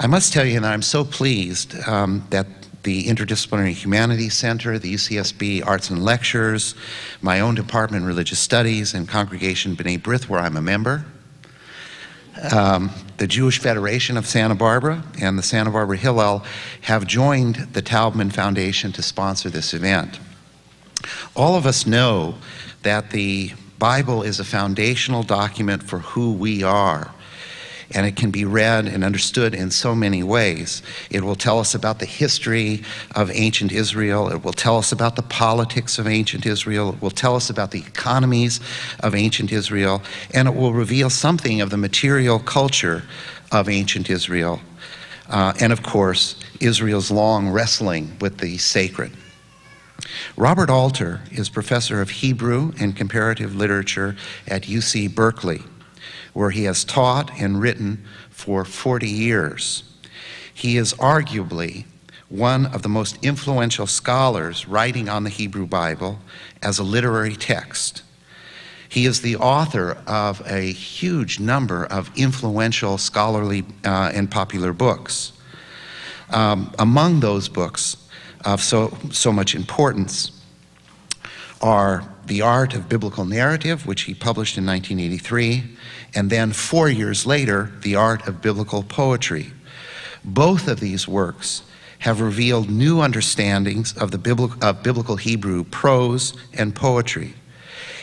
I must tell you that I'm so pleased that the Interdisciplinary Humanities Center, the UCSB Arts and Lectures, my own department, Religious Studies, and Congregation B'nai B'rith, where I'm a member, the Jewish Federation of Santa Barbara, and the Santa Barbara Hillel have joined the Taubman Foundation to sponsor this event. All of us know that the Bible is a foundational document for who we are, and it can be read and understood in so many ways. It will tell us about the history of ancient Israel. It will tell us about the politics of ancient Israel. It will tell us about the economies of ancient Israel, and it will reveal something of the material culture of ancient Israel. And of course, Israel's long wrestling with the sacred. Robert Alter is professor of Hebrew and comparative literature at UC Berkeley, where he has taught and written for 40 years. He is arguably one of the most influential scholars writing on the Hebrew Bible as a literary text. He is the author of a huge number of influential scholarly and popular books. Among those books of so much importance are The Art of Biblical Narrative, which he published in 1983, and then 4 years later, The Art of Biblical Poetry. Both of these works have revealed new understandings of biblical Hebrew prose and poetry.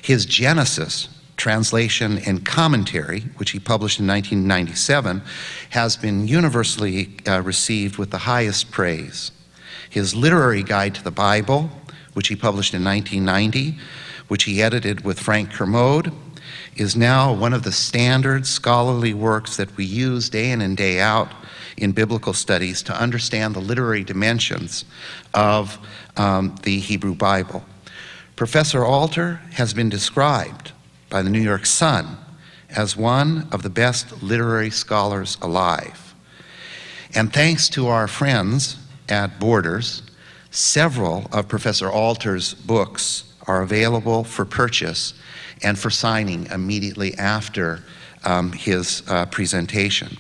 His Genesis, translation and commentary, which he published in 1997, has been universally received with the highest praise. His Literary Guide to the Bible, which he published in 1990, which he edited with Frank Kermode, is now one of the standard scholarly works that we use day in and day out in biblical studies to understand the literary dimensions of the Hebrew Bible. Professor Alter has been described by the New York Sun as one of the best literary scholars alive. And thanks to our friends at Borders, several of Professor Alter's books are available for purchase and for signing immediately after his presentation.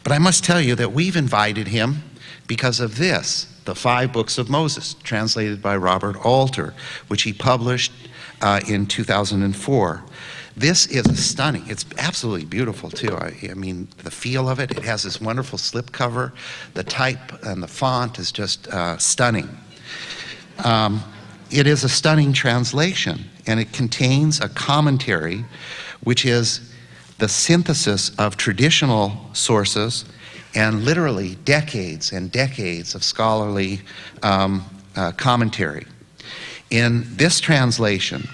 But I must tell you that we've invited him because of this, the 5 Books of Moses, translated by Robert Alter, which he published in 2004. This is stunning. It's absolutely beautiful, too. I mean, the feel of it. It has this wonderful slipcover. The type and the font is just stunning. It is a stunning translation, and it contains a commentary, which is the synthesis of traditional sources and literally decades and decades of scholarly commentary. In this translation,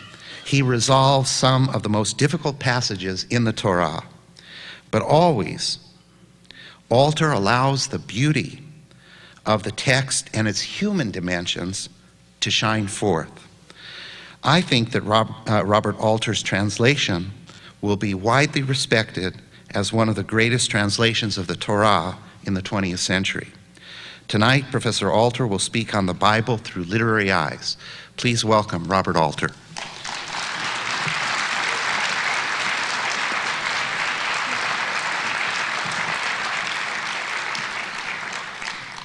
he resolves some of the most difficult passages in the Torah, but always, Alter allows the beauty of the text and its human dimensions to shine forth. I think that Robert Alter's translation will be widely respected as one of the greatest translations of the Torah in the 20th century. Tonight, Professor Alter will speak on the Bible through literary eyes. Please welcome Robert Alter.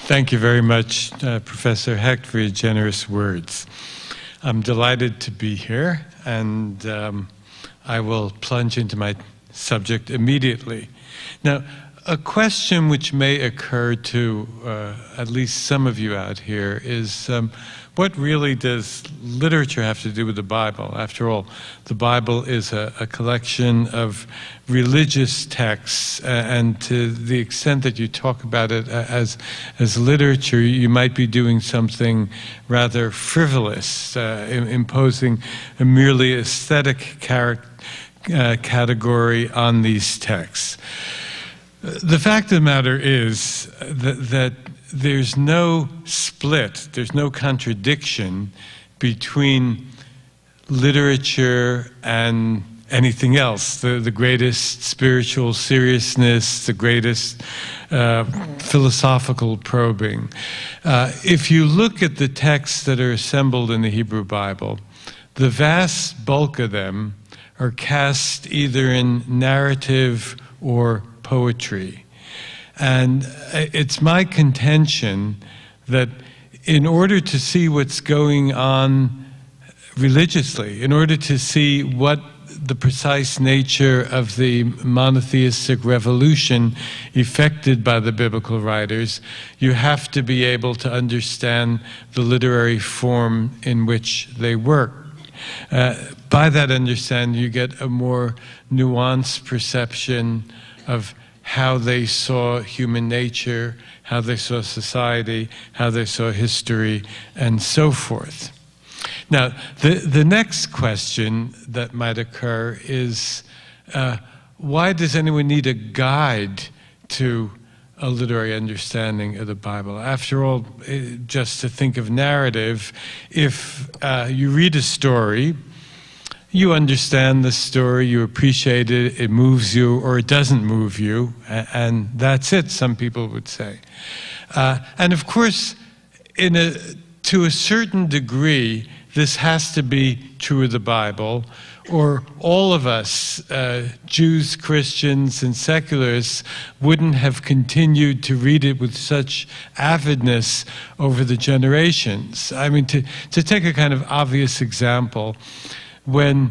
Thank you very much, Professor Hecht, for your generous words. I'm delighted to be here, and I will plunge into my subject immediately. Now, a question which may occur to at least some of you out here is, what really does literature have to do with the Bible? After all, the Bible is a collection of religious texts, and to the extent that you talk about it as literature, you might be doing something rather frivolous, imposing a merely aesthetic category on these texts. The fact of the matter is that there's no split, there's no contradiction between literature and anything else, the greatest spiritual seriousness, the greatest philosophical probing. If you look at the texts that are assembled in the Hebrew Bible, the vast bulk of them are cast either in narrative or poetry. And it's my contention that in order to see what's going on religiously, in order to see what the precise nature of the monotheistic revolution effected by the biblical writers, you have to be able to understand the literary form in which they work. By that understanding, you get a more nuanced perception of how they saw human nature, how they saw society, how they saw history, and so forth. Now, the next question that might occur is, why does anyone need a guide to a literary understanding of the Bible? After all, just to think of narrative, if you read a story, you understand the story, you appreciate it, it moves you, or it doesn't move you, and that's it, some people would say. And of course, to a certain degree, this has to be true of the Bible, or all of us, Jews, Christians, and secularists, wouldn't have continued to read it with such avidness over the generations. I mean, to take a kind of obvious example, when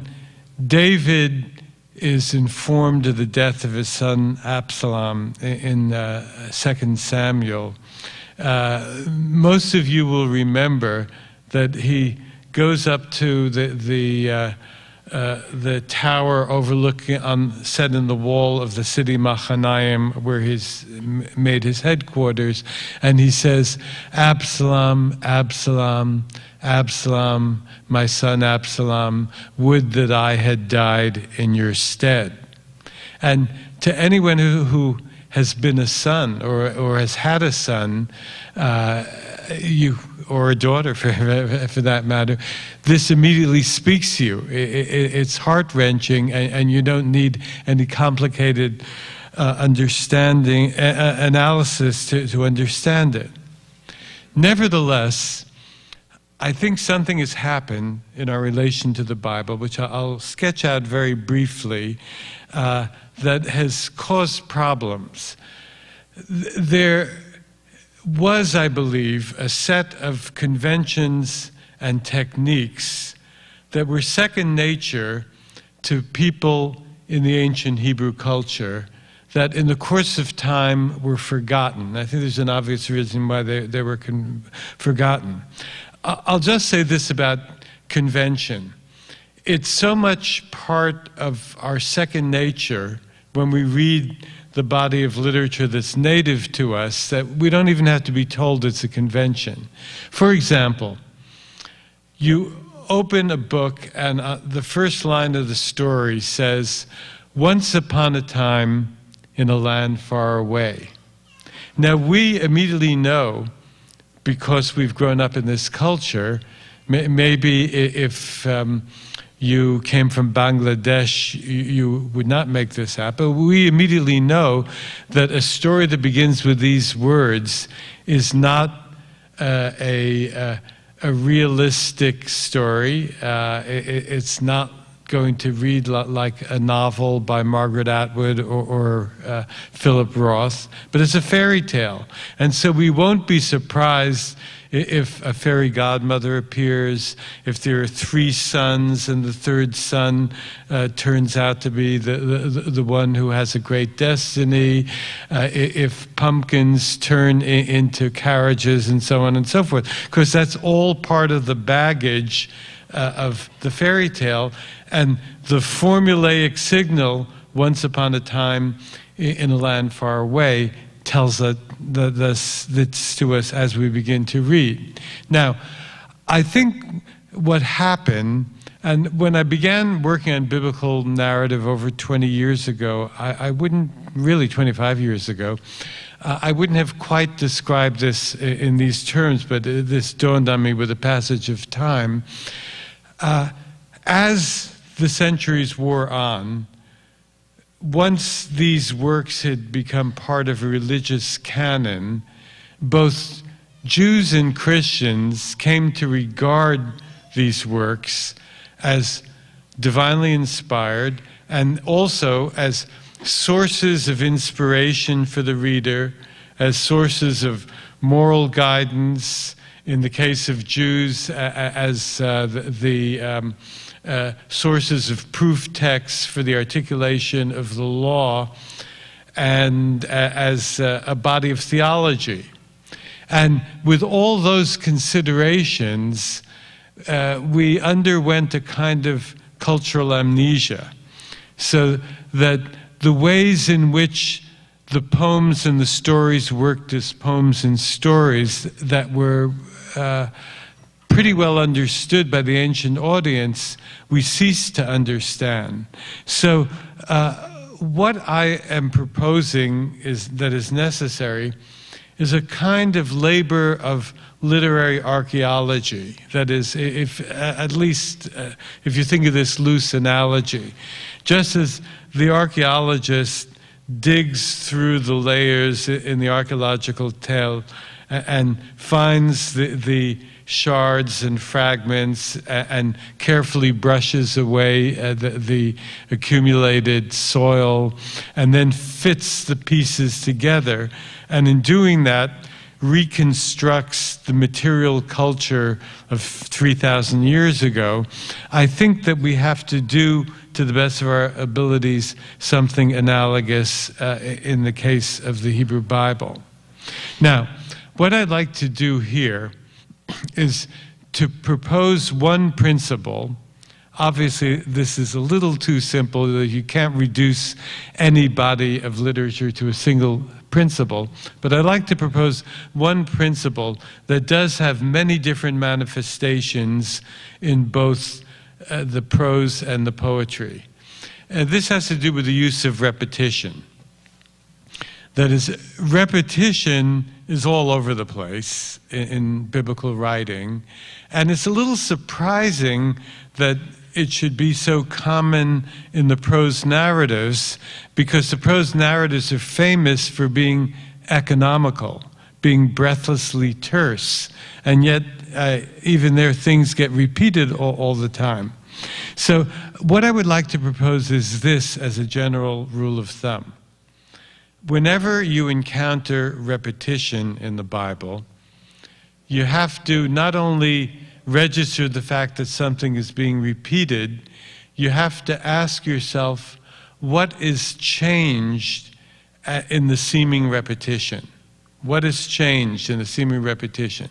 David is informed of the death of his son Absalom in 2 Samuel, most of you will remember that he goes up to the tower overlooking, set in the wall of the city Machanaim, where he's made his headquarters, and he says, "Absalom, Absalom, Absalom, my son Absalom, would that I had died in your stead." And to anyone who has been a son or has had a son, or a daughter for that matter, this immediately speaks to you. It's heart-wrenching, and you don't need any complicated analysis to understand it. Nevertheless, I think something has happened in our relation to the Bible, which I'll sketch out very briefly, that has caused problems. There was, I believe, a set of conventions and techniques that were second nature to people in the ancient Hebrew culture that in the course of time were forgotten. I think there's an obvious reason why they were forgotten. I'll just say this about convention. It's so much part of our second nature when we read the body of literature that's native to us that we don't even have to be told it's a convention. For example, you open a book and the first line of the story says, "Once upon a time in a land far away." Now we immediately know, because we've grown up in this culture, maybe if you came from Bangladesh, you would not make this up. But we immediately know that a story that begins with these words is not a realistic story. It's not going to read like a novel by Margaret Atwood or Philip Roth, but it's a fairy tale. And so we won't be surprised if a fairy godmother appears, if there are 3 sons and the third son turns out to be the one who has a great destiny, if pumpkins turn into carriages and so on and so forth, because that's all part of the baggage of the fairy tale. And the formulaic signal, "once upon a time in a land far away," tells this to us as we begin to read. Now, I think what happened, and when I began working on biblical narrative over 20 years ago, I wouldn't, really 25 years ago, I wouldn't have quite described this in these terms, but this dawned on me with the passage of time. As the centuries wore on, once these works had become part of a religious canon, both Jews and Christians came to regard these works as divinely inspired and also as sources of inspiration for the reader, as sources of moral guidance, in the case of Jews, as sources of proof texts for the articulation of the law, and as a body of theology. And with all those considerations, we underwent a kind of cultural amnesia, so that the ways in which the poems and the stories worked as poems and stories that were pretty well understood by the ancient audience, we ceased to understand. So what I am proposing that is necessary is a kind of labor of literary archaeology. That is, at least if you think of this loose analogy, just as the archaeologist digs through the layers in the archaeological tale and finds the shards and fragments and carefully brushes away the accumulated soil and then fits the pieces together, and in doing that reconstructs the material culture of 3,000 years ago, I think that we have to do, to the best of our abilities, something analogous in the case of the Hebrew Bible. Now, what I'd like to do here is to propose one principle. Obviously, this is a little too simple. You can't reduce any body of literature to a single principle, but I'd like to propose one principle that does have many different manifestations in both the prose and the poetry. This has to do with the use of repetition. That is, repetition is all over the place in biblical writing, and it's a little surprising that it should be so common in the prose narratives, because the prose narratives are famous for being economical, being breathlessly terse, and yet even there things get repeated all the time. So what I would like to propose is this as a general rule of thumb. Whenever you encounter repetition in the Bible, you have to not only register the fact that something is being repeated, you have to ask yourself, what is changed in the seeming repetition? What has changed in the seeming repetition?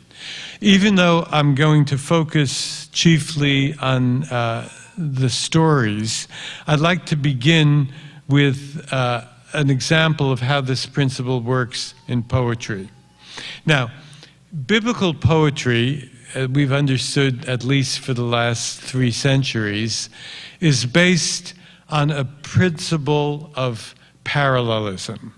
Even though I'm going to focus chiefly on the stories, I'd like to begin with an example of how this principle works in poetry. Now, biblical poetry, we've understood at least for the last 3 centuries, is based on a principle of parallelism.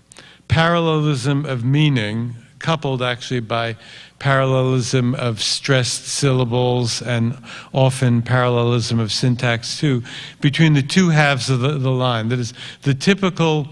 Parallelism of meaning, coupled actually by parallelism of stressed syllables and often parallelism of syntax too, between the two halves of the line. That is, the typical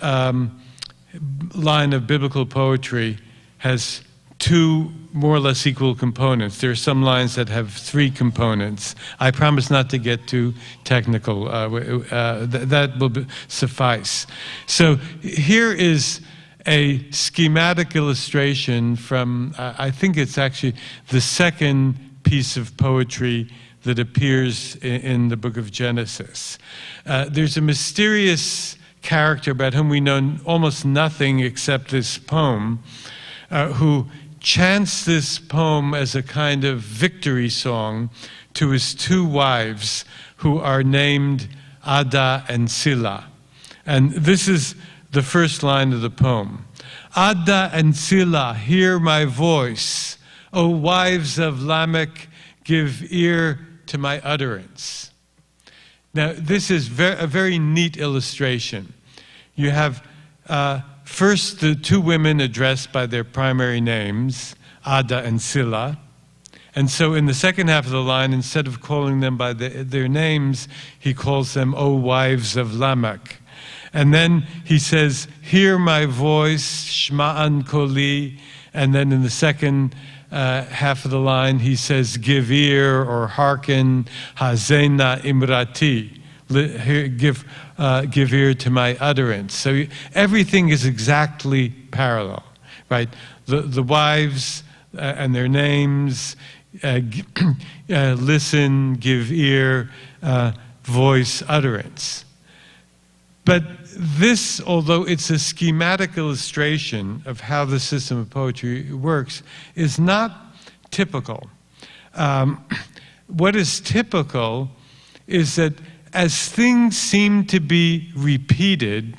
line of biblical poetry has 2 more or less equal components. There are some lines that have 3 components. I promise not to get too technical. That will suffice. So here is a schematic illustration from, I think it's actually the second piece of poetry that appears in the book of Genesis. There's a mysterious character about whom we know almost nothing except this poem, who chants this poem as a kind of victory song to his 2 wives, who are named Ada and Sila. And this is the first line of the poem. Ada and Sila, hear my voice. O wives of Lamech, give ear to my utterance. Now, this is a very neat illustration. You have first the 2 women addressed by their primary names, Ada and Sila. And so in the second half of the line, instead of calling them by their names, he calls them, O wives of Lamech. And then he says, hear my voice, shma'an koli. And then in the second half of the line, he says, give ear or hearken, hazena imrati. give ear to my utterance. So everything is exactly parallel, right? The wives and their names, listen, give ear, voice, utterance. But this, although it's a schematic illustration of how the system of poetry works, is not typical. What is typical is that as things seem to be repeated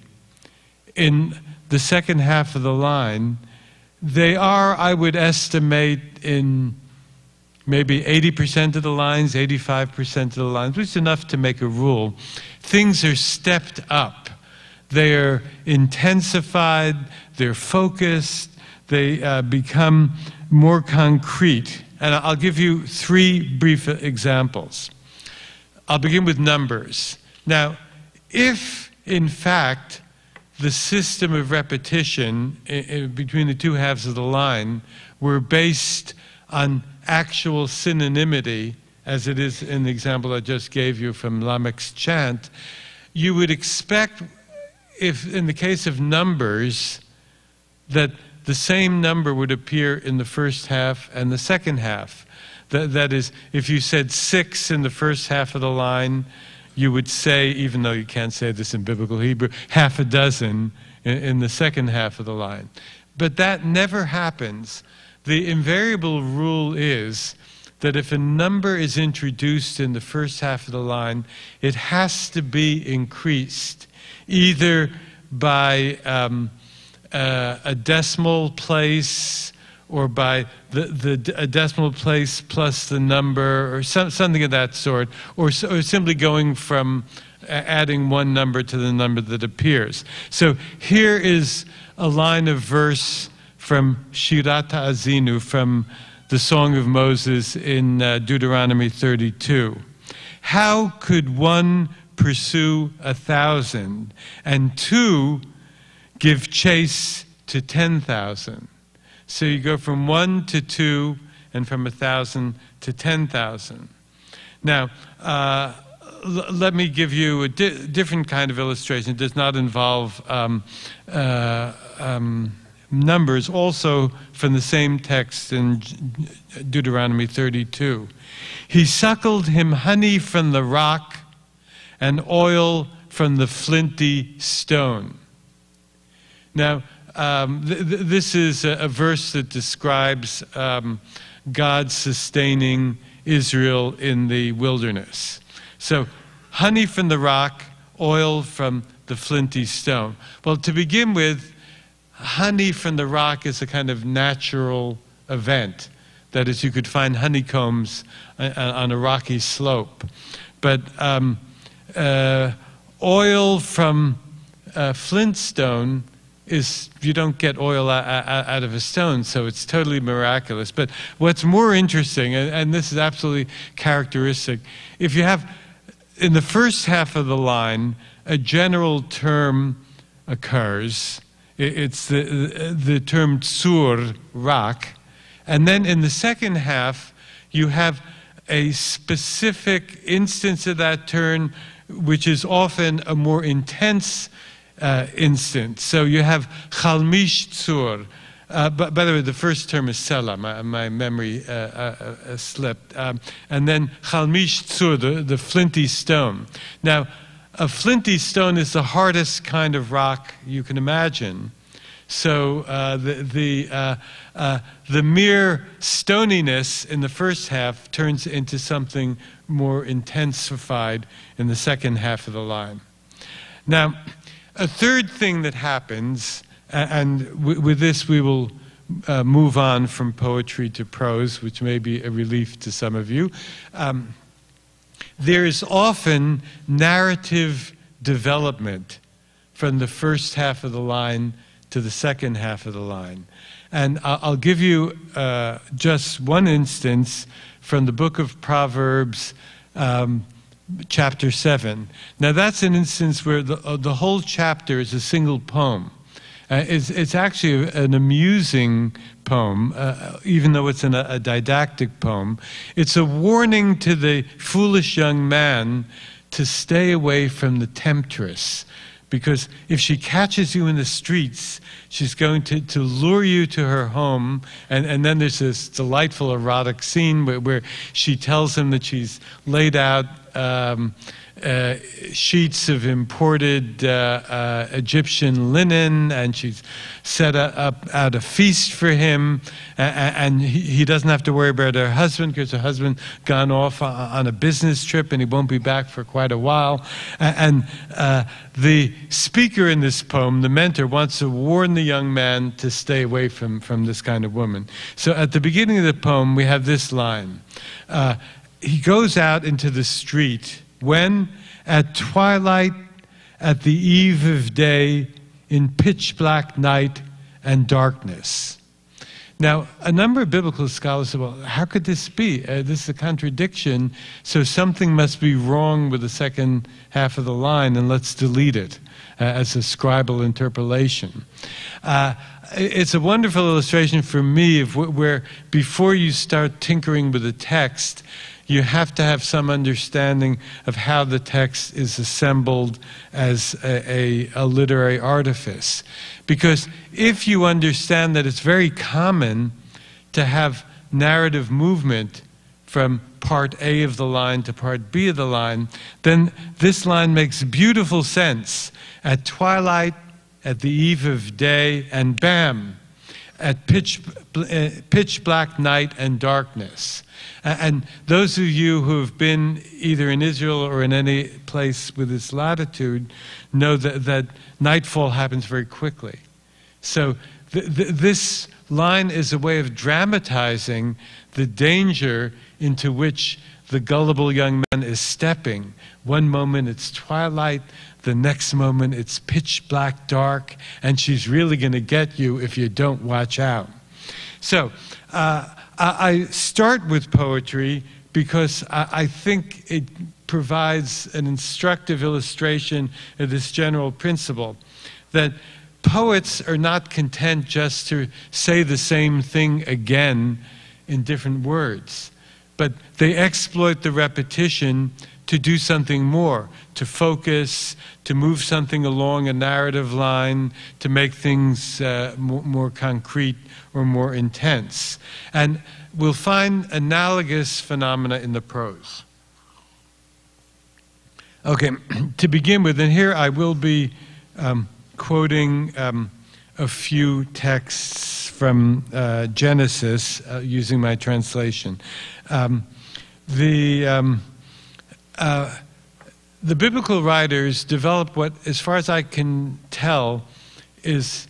in the second half of the line, they are, I would estimate, in maybe 80% of the lines, 85% of the lines, which is enough to make a rule. Things are stepped up. They are intensified, they're focused, they become more concrete. And I'll give you 3 brief examples. I'll begin with numbers. Now, if in fact the system of repetition between the 2 halves of the line were based on actual synonymity, as it is in the example I just gave you from Lamech's chant, you would expect, if in the case of numbers, that the same number would appear in the first half and the second half. That is, if you said 6 in the first half of the line, you would say, even though you can't say this in biblical Hebrew, half a dozen in the second half of the line. But that never happens. The invariable rule is that if a number is introduced in the first half of the line, it has to be increased, either by a decimal place, or by a decimal place plus the number, or something of that sort, or simply going from adding one number to the number that appears. So here is a line of verse from Shirat Ha'azinu, from the Song of Moses in Deuteronomy 32. How could one pursue 1,000 and 2 give chase to 10,000? So you go from 1 to 2 and from 1,000 to 10,000. Now, let me give you a different kind of illustration. It does not involve numbers, also from the same text in Deuteronomy 32. He suckled him honey from the rock and oil from the flinty stone. Now, this is a verse that describes God sustaining Israel in the wilderness. So, honey from the rock, oil from the flinty stone. Well, to begin with, honey from the rock is a kind of natural event. That is, you could find honeycombs on a rocky slope. But oil from flintstone is, you don't get oil out of a stone, so it's totally miraculous. But what's more interesting, and this is absolutely characteristic, if you have, in the first half of the line, a general term occurs. It's the term tsur, rock. And then in the second half, you have a specific instance of that term, which is often a more intense instance. So you have chalmish tsur. By the way, the first term is sela. My memory slipped. And then chalmish tsur, the flinty stone. Now, a flinty stone is the hardest kind of rock you can imagine. So the mere stoniness in the first half turns into something more intensified in the second half of the line. Now, a third thing that happens, and with this we will move on from poetry to prose, which may be a relief to some of you. There is often narrative development from the first half of the line to the second half of the line. And I'll give you just one instance from the book of Proverbs, chapter 7. Now that's an instance where the whole chapter is a single poem. It's actually an amusing poem, even though it's a didactic poem. It's a warning to the foolish young man to stay away from the temptress, because if she catches you in the streets, she's going to lure you to her home. And then there's this delightful erotic scene where she tells him that she's laid out sheets of imported Egyptian linen, and she's set up out a feast for him, and he doesn't have to worry about her husband, because her husband gone off on a business trip and he won't be back for quite a while. And the speaker in this poem, the mentor, wants to warn the young man to stay away from this kind of woman. So at the beginning of the poem we have this line. He goes out into the street when, at twilight, at the eve of day, in pitch black night and darkness. Now, a number of biblical scholars say, well, how could this be? This is a contradiction, so something must be wrong with the second half of the line, and let's delete it as a scribal interpolation. It's a wonderful illustration for me of where before you start tinkering with the text, you have to have some understanding of how the text is assembled as a literary artifice. Because if you understand that it's very common to have narrative movement from part A of the line to part B of the line, then this line makes beautiful sense. At twilight, at the eve of day, and bam, at pitch black night and darkness. And those of you who have been either in Israel or in any place with this latitude know that nightfall happens very quickly. So this line is a way of dramatizing the danger into which the gullible young man is stepping. One moment it's twilight, the next moment it's pitch black dark, and she's really going to get you if you don't watch out. So I start with poetry because I think it provides an instructive illustration of this general principle, that poets are not content just to say the same thing again in different words, but they exploit the repetition to do something more, to focus, to move something along a narrative line, to make things more concrete or more intense. And we'll find analogous phenomena in the prose. Okay, to begin with, and here I will be quoting a few texts from Genesis using my translation. The biblical writers developed what, as far as I can tell, is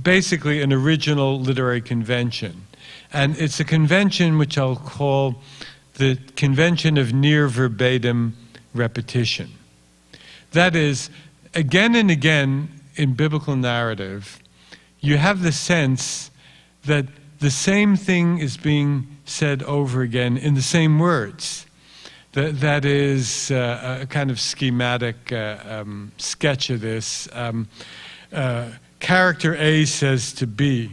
basically an original literary convention. And it's a convention which I'll call the convention of near verbatim repetition. That is, again and again in biblical narrative, you have the sense that the same thing is being said over again in the same words. That is a kind of schematic sketch of this. Character A says to B,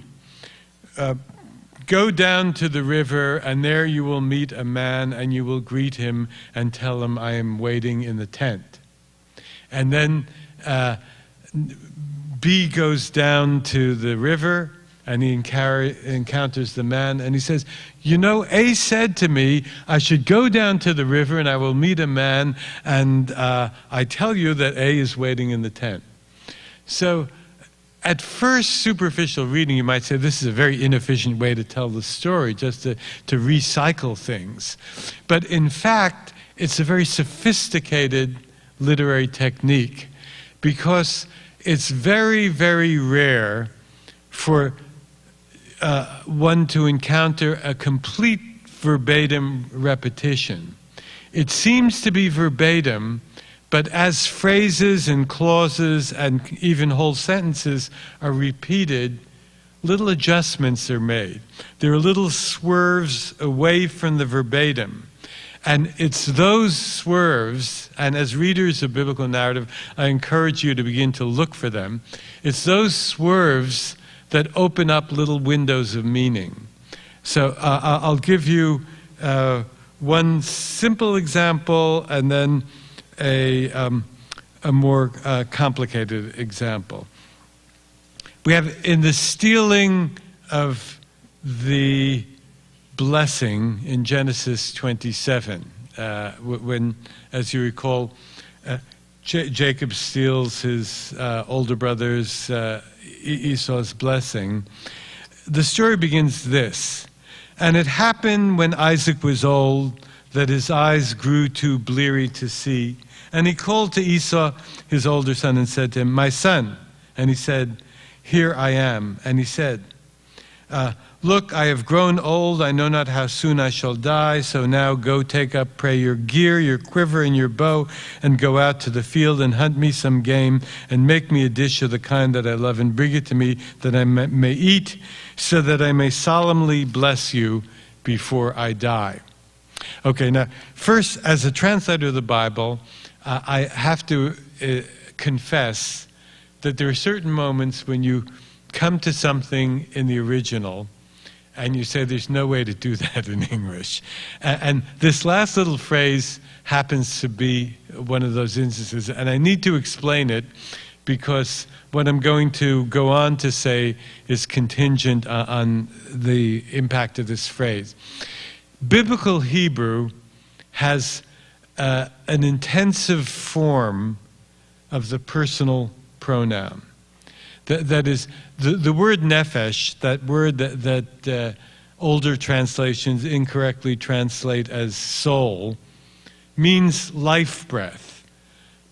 go down to the river, and there you will meet a man, and you will greet him and tell him, I am waiting in the tent. And then B goes down to the river, and he encounters the man, and he says, you know, A said to me, I should go down to the river and I will meet a man, and I tell you that A is waiting in the tent. So at first superficial reading, you might say this is a very inefficient way to tell the story, just to recycle things. But in fact, it's a very sophisticated literary technique, because it's very, very rare for one to encounter a complete verbatim repetition. It seems to be verbatim, but as phrases and clauses and even whole sentences are repeated, little adjustments are made. There are little swerves away from the verbatim. And it's those swerves, and as readers of biblical narrative, I encourage you to begin to look for them. It's those swerves that open up little windows of meaning. So I'll give you one simple example, and then a more complicated example. We have in the stealing of the blessing in Genesis 27, when, as you recall, Jacob steals his older brother's Esau's blessing. The story begins this: "And it happened when Isaac was old that his eyes grew too bleary to see. And he called to Esau, his older son, and said to him, 'My son.' And he said, 'Here I am.' And he said, 'Look, I have grown old. I know not how soon I shall die. So now go take up, pray, your gear, your quiver, and your bow, and go out to the field and hunt me some game, and make me a dish of the kind that I love, and bring it to me that I may eat, so that I may solemnly bless you before I die.'" Okay, now, first, as a translator of the Bible, I have to confess that there are certain moments when you come to something in the original and you say there's no way to do that in English. And this last little phrase happens to be one of those instances, and I need to explain it because what I'm going to go on to say is contingent on the impact of this phrase. Biblical Hebrew has an intensive form of the personal pronoun. That is, the word nephesh, that word that older translations incorrectly translate as soul, means life breath.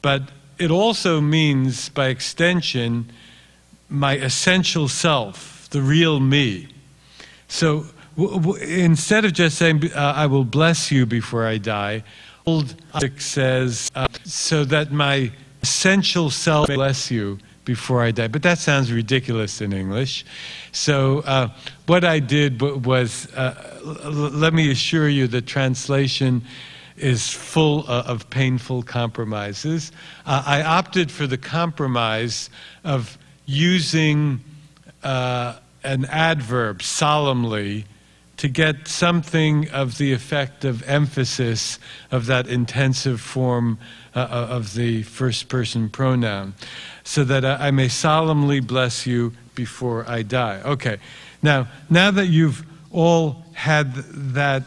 But it also means, by extension, my essential self, the real me. So instead of just saying, "I will bless you before I die," old Isaac says, "so that my essential self may bless you before I die." But that sounds ridiculous in English. So what I did was, let me assure you that translation is full of painful compromises. I opted for the compromise of using an adverb, solemnly, to get something of the effect of emphasis of that intensive form of the first person pronoun, so that I may solemnly bless you before I die. Okay, now that you've all had that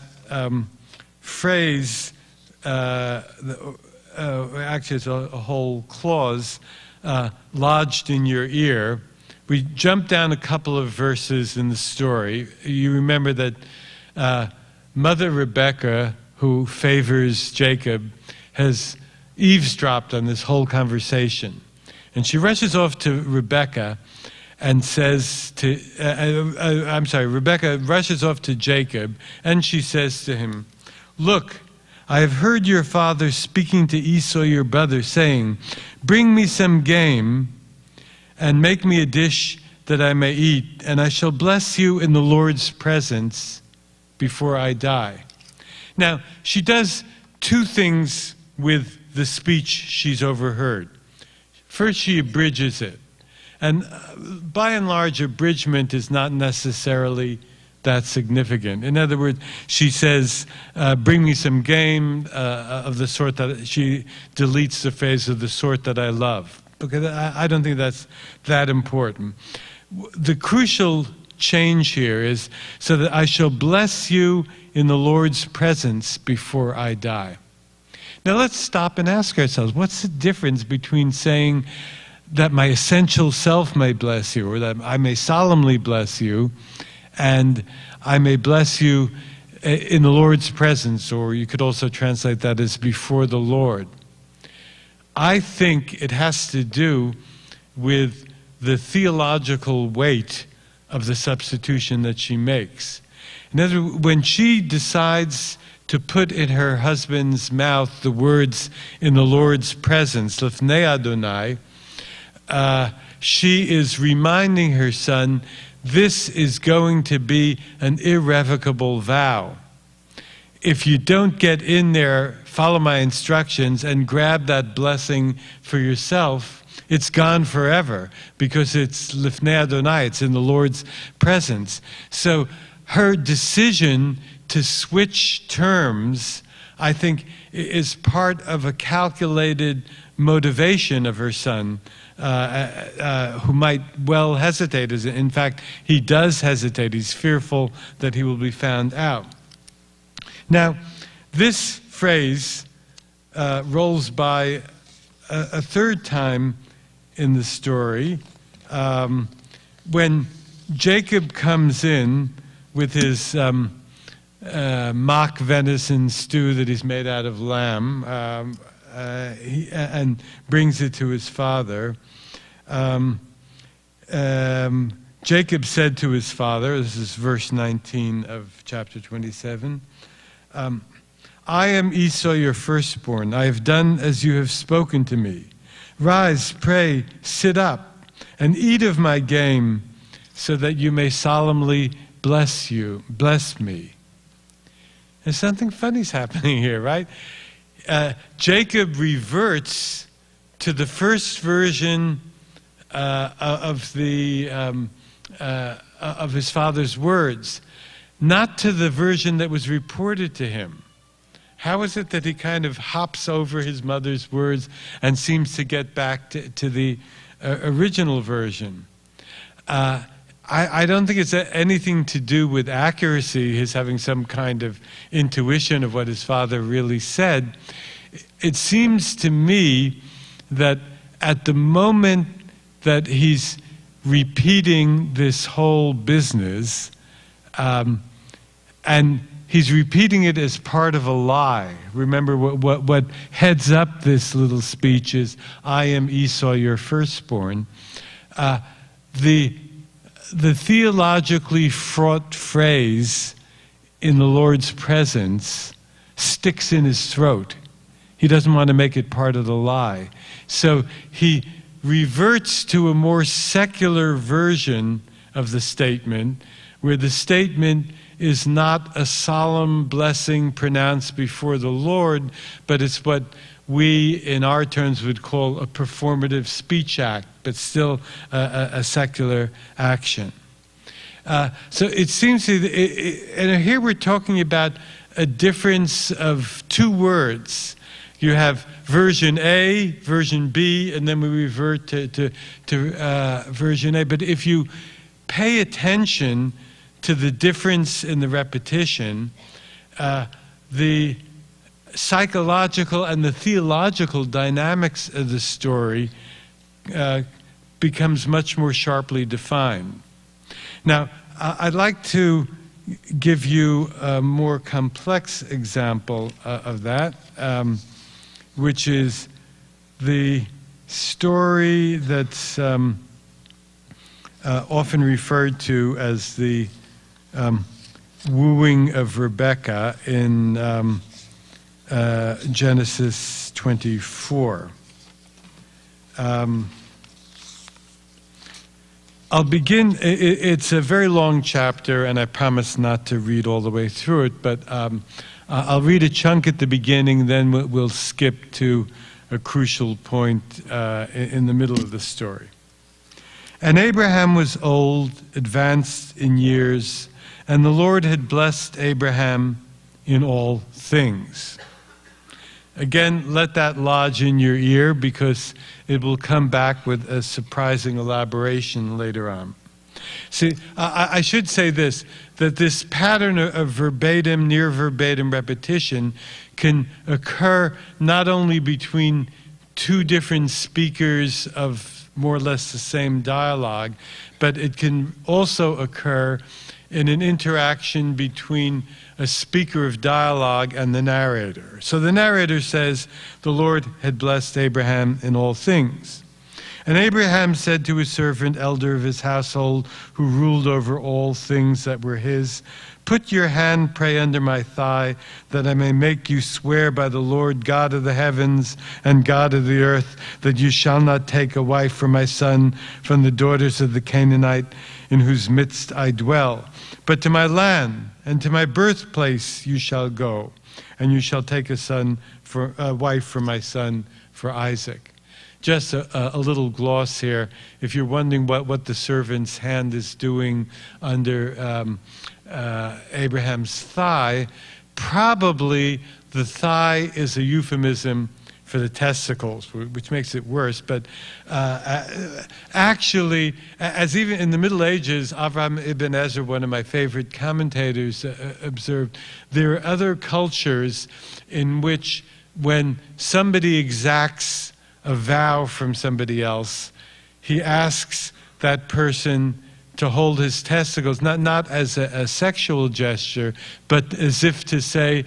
phrase, actually it's a whole clause, lodged in your ear, we jump down a couple of verses in the story. You remember that Mother Rebecca, who favors Jacob, has eavesdropped on this whole conversation. And she rushes off to Rebecca and says to, Rebecca rushes off to Jacob, and she says to him, "Look, I have heard your father speaking to Esau your brother, saying, 'Bring me some game, and make me a dish that I may eat, and I shall bless you in the Lord's presence before I die.'" Now, she does two things with the speech she's overheard. First, she abridges it. And by and large, abridgment is not necessarily that significant. In other words, she says, "Bring me some game of the sort that," she deletes the phrase, "of the sort that I love," because I don't think that's that important. The crucial change here is, "so that I shall bless you in the Lord's presence before I die." Now let's stop and ask ourselves, what's the difference between saying that my essential self may bless you, or that I may solemnly bless you, and I may bless you in the Lord's presence, or you could also translate that as before the Lord? I think it has to do with the theological weight of the substitution that she makes. In other words, when she decides to put in her husband's mouth the words "in the Lord's presence," Lifnei Adonai, she is reminding her son, this is going to be an irrevocable vow. If you don't get in there, follow my instructions, and grab that blessing for yourself, it's gone forever, because it's Lifnei Adonai, it's in the Lord's presence. So her decision to switch terms I think, is part of a calculated motivation of her son, who might well hesitate. In fact, he does hesitate. He's fearful that he will be found out. Now, this phrase rolls by a third time in the story, when Jacob comes in with his mock venison stew that he's made out of lamb, and brings it to his father. Jacob said to his father, this is verse 19 of chapter 27, I am Esau, your firstborn. I have done as you have spoken to me. Rise, pray, sit up, and eat of my game, so that you may solemnly bless me. There's something funny's happening here, right? Jacob reverts to the first version of his father's words, not to the version that was reported to him. How is it that he kind of hops over his mother's words and seems to get back to the original version? I don't think it's anything to do with accuracy, his having some kind of intuition of what his father really said. It seems to me that at the moment that he's repeating this whole business, and he's repeating it as part of a lie. Remember, what heads up this little speech is, I am Esau, your firstborn. The theologically fraught phrase, in the Lord's presence, sticks in his throat. He doesn't want to make it part of the lie. So he reverts to a more secular version of the statement, where the statement is not a solemn blessing pronounced before the Lord, but it's what we in our terms would call a performative speech act, but still a secular action. So it seems to, and here we're talking about a difference of two words. You have version A, version B, and then we revert to version A. But if you pay attention to the difference in the repetition, the psychological and the theological dynamics of the story becomes much more sharply defined. Now, I'd like to give you a more complex example of that, which is the story that's often referred to as the wooing of Rebekah in Genesis 24. I'll begin, it's a very long chapter, and I promise not to read all the way through it, but I'll read a chunk at the beginning, then we'll skip to a crucial point in the middle of the story. And Abraham was old, advanced in years, and the Lord had blessed Abraham in all things. Again, let that lodge in your ear, because it will come back with a surprising elaboration later on. See, I should say this, that this pattern of verbatim, near verbatim repetition can occur not only between two different speakers of more or less the same dialogue, but it can also occur in an interaction between a speaker of dialogue and the narrator. So the narrator says, the Lord had blessed Abraham in all things. And Abraham said to his servant, elder of his household, who ruled over all things that were his, put your hand, pray, under my thigh, that I may make you swear by the Lord God of the heavens and God of the earth, that you shall not take a wife for my son from the daughters of the Canaanite in whose midst I dwell. But to my land and to my birthplace you shall go, and you shall take a wife for my son, for Isaac. Just a little gloss here. If you're wondering what the servant's hand is doing under Abraham's thigh, probably the thigh is a euphemism for the testicles, which makes it worse. But actually, as even in the Middle Ages, Avraham ibn Ezra, one of my favorite commentators, observed, there are other cultures in which when somebody exacts a vow from somebody else, he asks that person to hold his testicles, not as a sexual gesture, but as if to say,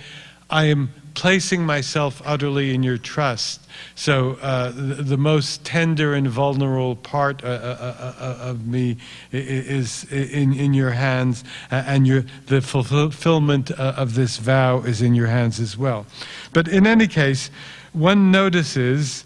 I am placing myself utterly in your trust. So the most tender and vulnerable part of me is in your hands, and the fulfillment of this vow is in your hands as well. But in any case, one notices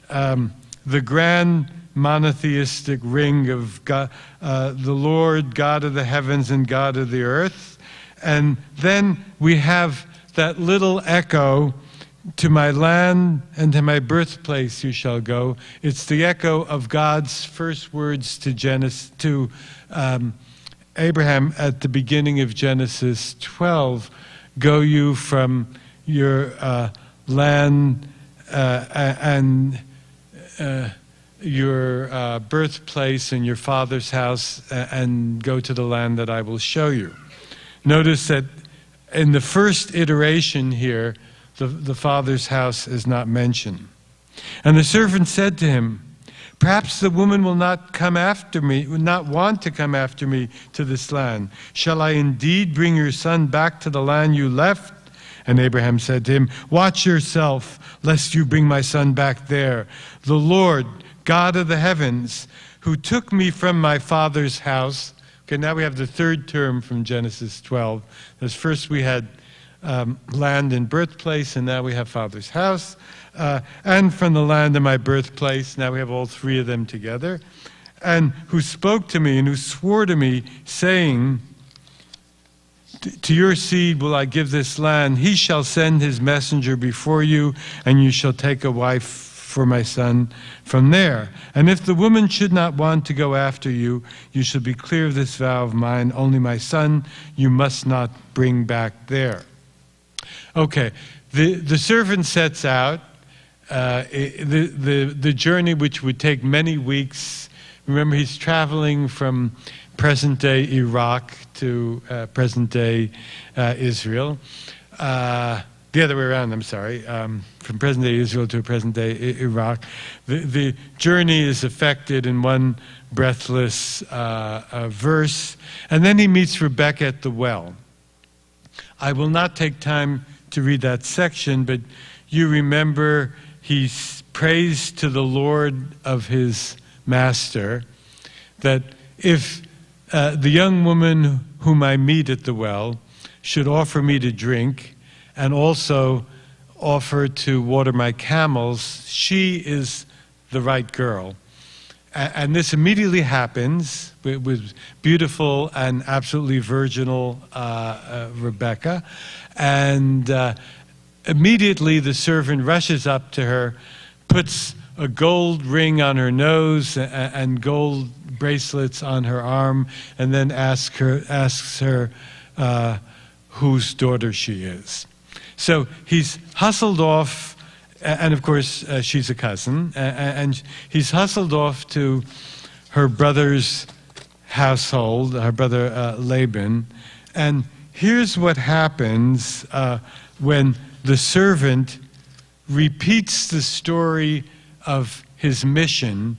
the grand monotheistic ring of God, the Lord, God of the heavens and God of the earth. And then we have that little echo, to my land and to my birthplace you shall go. It's the echo of God's first words to Abraham at the beginning of Genesis 12. Go you from your land and your birthplace and your father's house and go to the land that I will show you. Notice that in the first iteration here, the father's house is not mentioned. And the servant said to him, perhaps the woman will not come after me, will not want to come after me to this land. Shall I indeed bring your son back to the land you left? And Abraham said to him, watch yourself, lest you bring my son back there. The Lord, God of the heavens, who took me from my father's house. Okay, now we have the third term from Genesis 12. As first we had land and birthplace, and now we have father's house. And from the land of my birthplace, now we have all three of them together. And who spoke to me and who swore to me, saying, to your seed will I give this land. He shall send his messenger before you, and you shall take a wife for my son from there. And if the woman should not want to go after you, you shall be clear of this vow of mine. Only my son you must not bring back there. Okay, the servant sets out the journey, which would take many weeks. Remember, he's traveling from present-day Iraq to present-day Israel. The other way around, I'm sorry, from present-day Israel to present-day Iraq. The journey is effected in one breathless verse, and then he meets Rebekah at the well. I will not take time to read that section, but you remember he prays to the Lord of his master that if the young woman whom I meet at the well should offer me to drink, and also offer to water my camels, she is the right girl. And this immediately happens with beautiful and absolutely virginal Rebekah. And immediately the servant rushes up to her, puts a gold ring on her nose and gold bracelets on her arm, and then asks her whose daughter she is. So he's hustled off, and of course she's a cousin, and he's hustled off to her brother's household, her brother Laban. And here's what happens when the servant repeats the story of his mission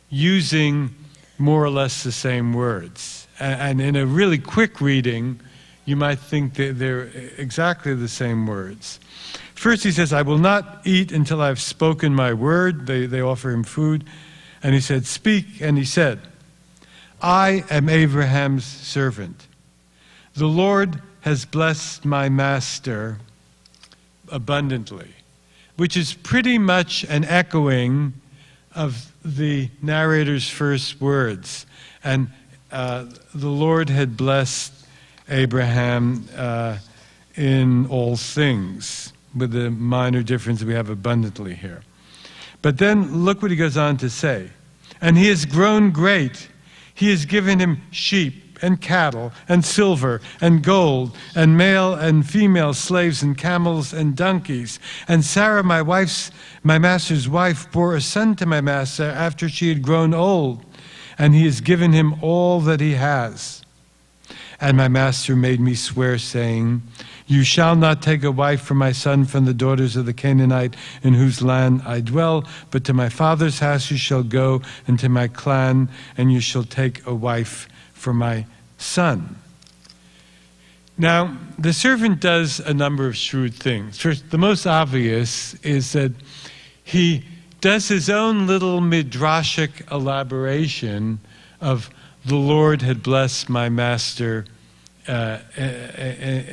using more or less the same words. And in a really quick reading, you might think that they're exactly the same words. First he says, I will not eat until I've spoken my word. They offer him food. And he said, speak. And he said, I am Abraham's servant. The Lord has blessed my master abundantly, which is pretty much an echoing of the narrator's first words. And the Lord had blessed Abraham in all things, with the minor difference we have abundantly here. But then look what he goes on to say. And he has grown great. He has given him sheep and cattle, and silver, and gold, and male and female slaves, and camels, and donkeys. And Sarah, my master's wife, bore a son to my master after she had grown old, and he has given him all that he has. And my master made me swear, saying, you shall not take a wife for my son from the daughters of the Canaanite in whose land I dwell, but to my father's house you shall go, and to my clan, and you shall take a wife for my son. Now, the servant does a number of shrewd things. First, the most obvious is that he does his own little midrashic elaboration of the Lord had blessed my master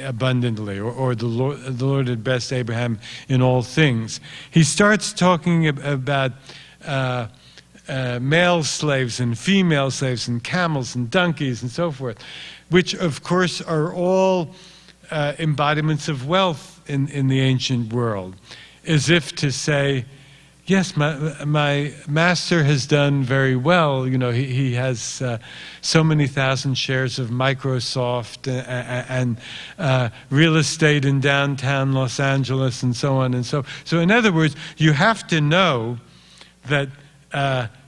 abundantly, or the Lord had blessed Abraham in all things. He starts talking about male slaves and female slaves and camels and donkeys and so forth, which of course are all embodiments of wealth in the ancient world, as if to say, yes, my master has done very well. You know, he has so many thousand shares of Microsoft and real estate in downtown Los Angeles and so on and so. So in other words, you have to know that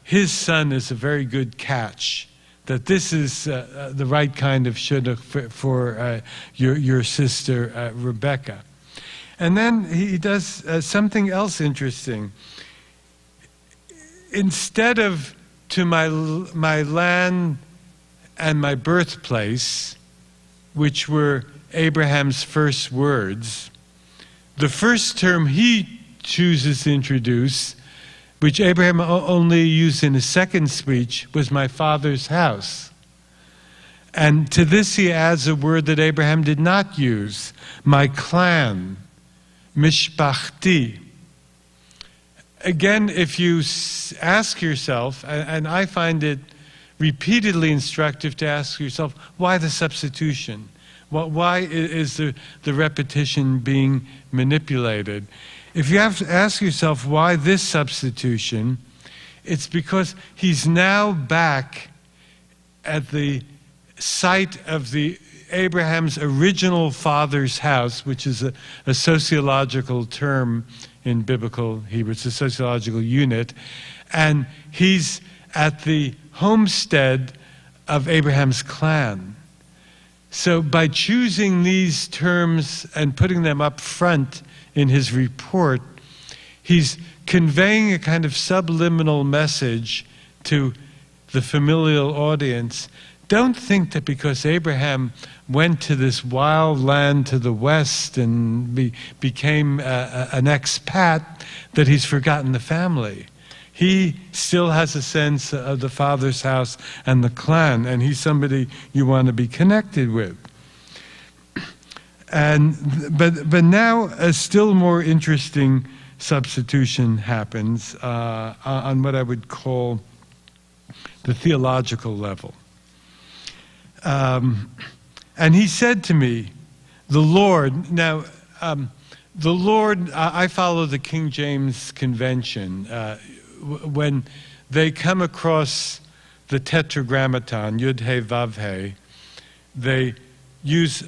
his son is a very good catch, that this is the right kind of shidduch for your sister Rebecca. And then he does something else interesting. Instead of to my land and my birthplace, which were Abraham's first words, the first term he chooses to introduce, which Abraham only used in his second speech, was my father's house. And to this he adds a word that Abraham did not use, my clan, mishpachti. Again, if you ask yourself, and I find it repeatedly instructive to ask yourself, why the substitution? Why is the repetition being manipulated? If you have to ask yourself why this substitution, it's because he's now back at the site of Abraham's original father's house, which is a sociological term in biblical Hebrew. It's a sociological unit. And he's at the homestead of Abraham's clan. So by choosing these terms and putting them up front in his report, he's conveying a kind of subliminal message to the familial audience. Don't think that because Abraham went to this wild land to the west and became an expat that he's forgotten the family. He still has a sense of the father's house and the clan, and he's somebody you want to be connected with. But now a still more interesting substitution happens on what I would call the theological level. And he said to me, the Lord, now, the Lord, I follow the King James Convention. When they come across the Tetragrammaton, Yud He Vav He, they use,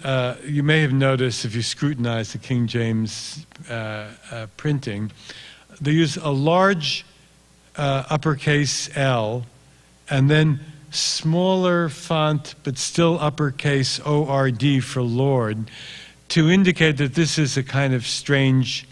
you may have noticed if you scrutinize the King James printing, they use a large uppercase L and then smaller font but still uppercase O-R-D for Lord, to indicate that this is a kind of strange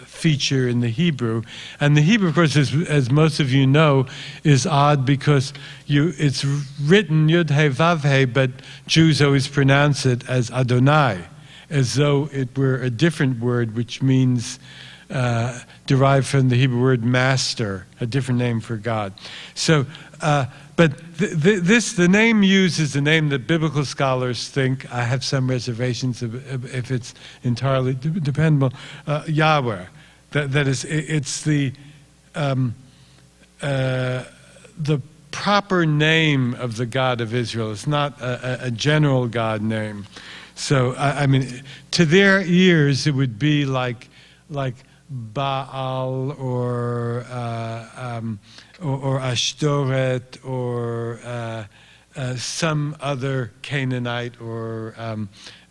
feature in the Hebrew. And the Hebrew, of course, as most of you know, is odd because it's written Yud He Vav He, but Jews always pronounce it as Adonai, as though it were a different word, which means derived from the Hebrew word master, a different name for God. So, but the name used is the name that biblical scholars think, I have some reservations if it's entirely dependable, Yahweh. That is, it's the proper name of the God of Israel. It's not a general God name. So, I mean, to their ears, it would be like Baal or Ashtoret or some other Canaanite or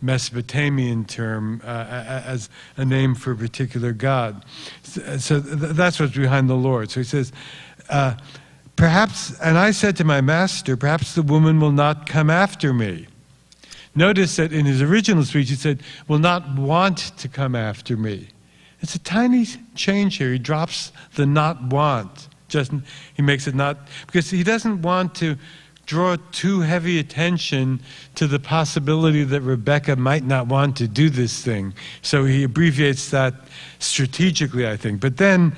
Mesopotamian term as a name for a particular god. So that's what's behind the Lord. So he says, perhaps, and I said to my master, perhaps the woman will not come after me. Notice that in his original speech he said, will not want to come after me. It's a tiny change here. He drops the not want. He makes it not, because he doesn't want to draw too heavy attention to the possibility that Rebecca might not want to do this thing. So he abbreviates that strategically, I think. But then,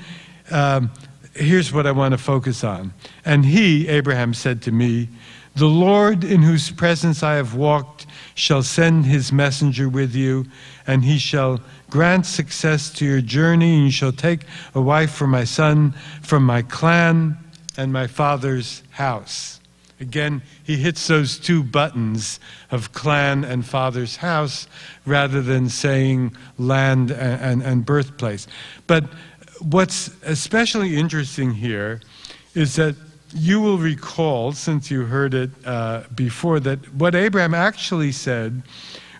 here's what I want to focus on. And he, Abraham, said to me, the Lord in whose presence I have walked shall send his messenger with you, and he shall grant success to your journey, and you shall take a wife for my son from my clan and my father's house. Again, he hits those two buttons of clan and father's house rather than saying land and birthplace. But what's especially interesting here is that you will recall, since you heard it before, that what Abraham actually said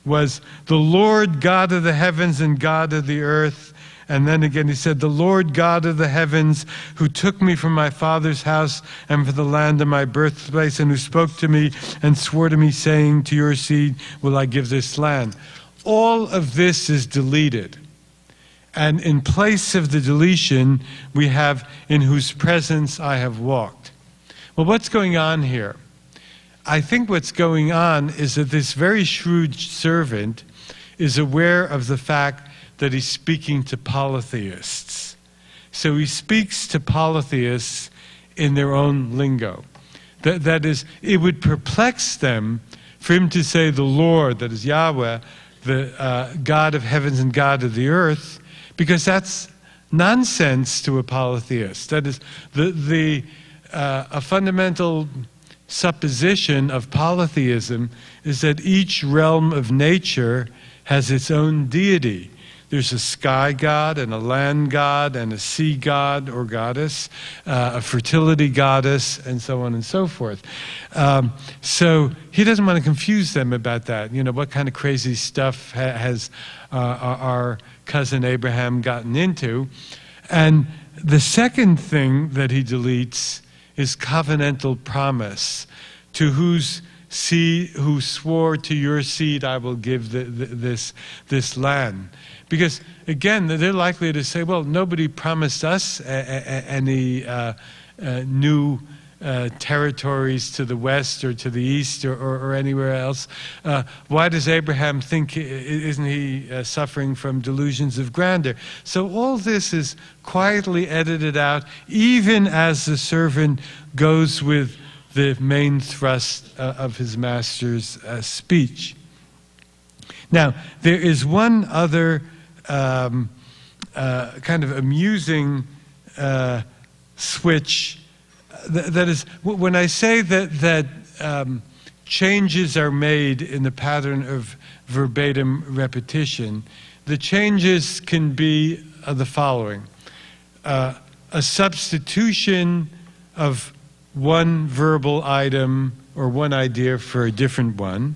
was, the Lord God of the heavens and God of the earth. And then again he said, the Lord God of the heavens, who took me from my father's house and from the land of my birthplace, and who spoke to me and swore to me, saying, to your seed will I give this land. All of this is deleted. And in place of the deletion, we have, in whose presence I have walked. Well, what's going on here? I think what's going on is that this very shrewd servant is aware of the fact that he's speaking to polytheists. So he speaks to polytheists in their own lingo. That is, it would perplex them for him to say the Lord, that is Yahweh, the God of heavens and God of the earth, because that's nonsense to a polytheist. That is, a fundamental supposition of polytheism is that each realm of nature has its own deity. There's a sky god and a land god and a sea god or goddess, a fertility goddess, and so on and so forth. So he doesn't want to confuse them about that. You know, what kind of crazy stuff has our cousin Abraham gotten into? And the second thing that he deletes is covenantal promise, to whose seed, who swore to your seed I will give this land. Because again, they're likely to say, well, nobody promised us any new territories to the west or to the east or anywhere else. Why does Abraham think, isn't he suffering from delusions of grandeur? So all this is quietly edited out, even as the servant goes with the main thrust of his master's speech. Now, there is one other kind of amusing switch. That is, when I say that changes are made in the pattern of verbatim repetition, the changes can be the following. A substitution of one verbal item or one idea for a different one,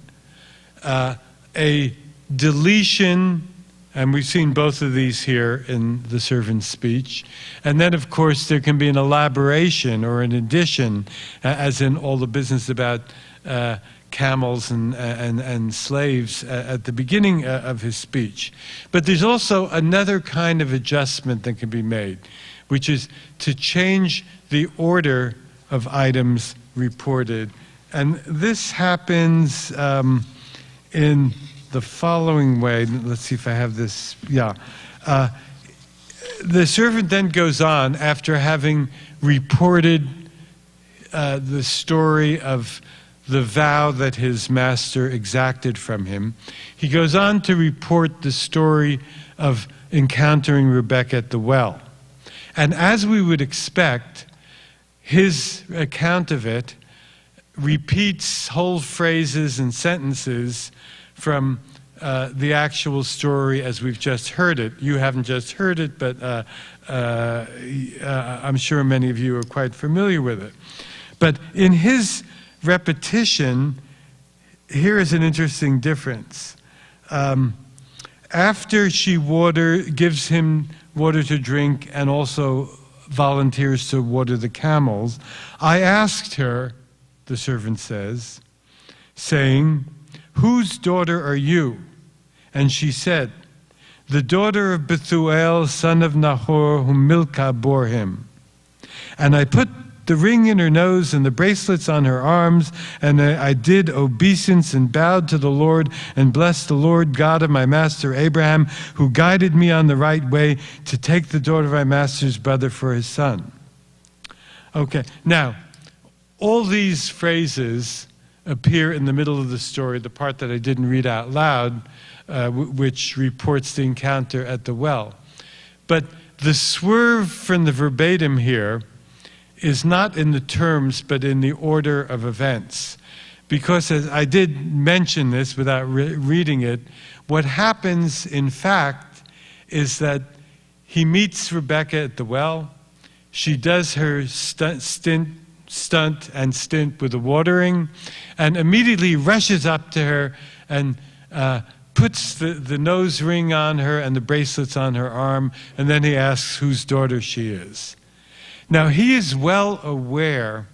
a deletion, and we've seen both of these here in the servant's speech. And then, of course, there can be an elaboration or an addition, as in all the business about camels and slaves at the beginning of his speech. But there's also another kind of adjustment that can be made, which is to change the order of items reported. And this happens in the following way. Let's see if I have this. Yeah. The servant then goes on, after having reported the story of the vow that his master exacted from him, he goes on to report the story of encountering Rebecca at the well. And as we would expect, his account of it repeats whole phrases and sentences from the actual story as we've just heard it. You haven't just heard it, but I'm sure many of you are quite familiar with it. But in his repetition, here is an interesting difference. After she gives him water to drink and also volunteers to water the camels, I asked her, the servant says, saying, "Whose daughter are you?" And she said, "The daughter of Bethuel, son of Nahor, whom Milcah bore him." And I put the ring in her nose and the bracelets on her arms, and I did obeisance and bowed to the Lord and blessed the Lord God of my master Abraham, who guided me on the right way to take the daughter of my master's brother for his son. Okay, now, all these phrases appear in the middle of the story, the part that I didn't read out loud, which reports the encounter at the well. But the swerve from the verbatim here is not in the terms, but in the order of events. Because as I did mention this without reading it, what happens, in fact, is that he meets Rebecca at the well. She does her stunt with the watering, and immediately rushes up to her and puts the nose ring on her and the bracelets on her arm, and then he asks whose daughter she is. Now, he is well aware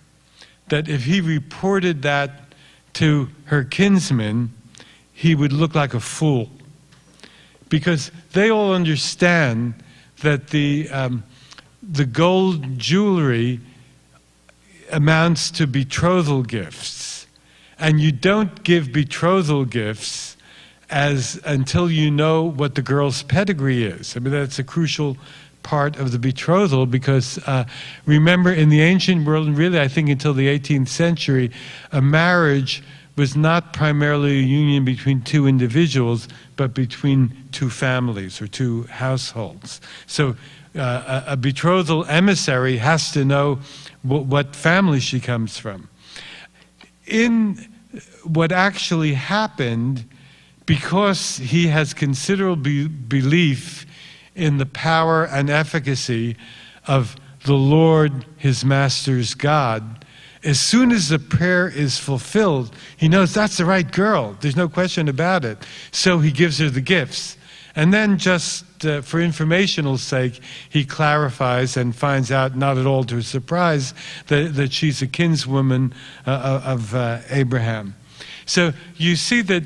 that if he reported that to her kinsmen, he would look like a fool. Because they all understand that the gold jewelry amounts to betrothal gifts. And you don't give betrothal gifts until you know what the girl's pedigree is. I mean, that's a crucial part of the betrothal, because remember, in the ancient world, and really I think until the 18th century, a marriage was not primarily a union between two individuals, but between two families or two households. So a betrothal emissary has to know what family she comes from. In what actually happened, because he has considerable belief in the power and efficacy of the Lord, his master's God, as soon as the prayer is fulfilled, he knows that's the right girl. There's no question about it. So he gives her the gifts. And then just for informational sake, he clarifies and finds out, not at all to his surprise, that she's a kinswoman of Abraham. So you see that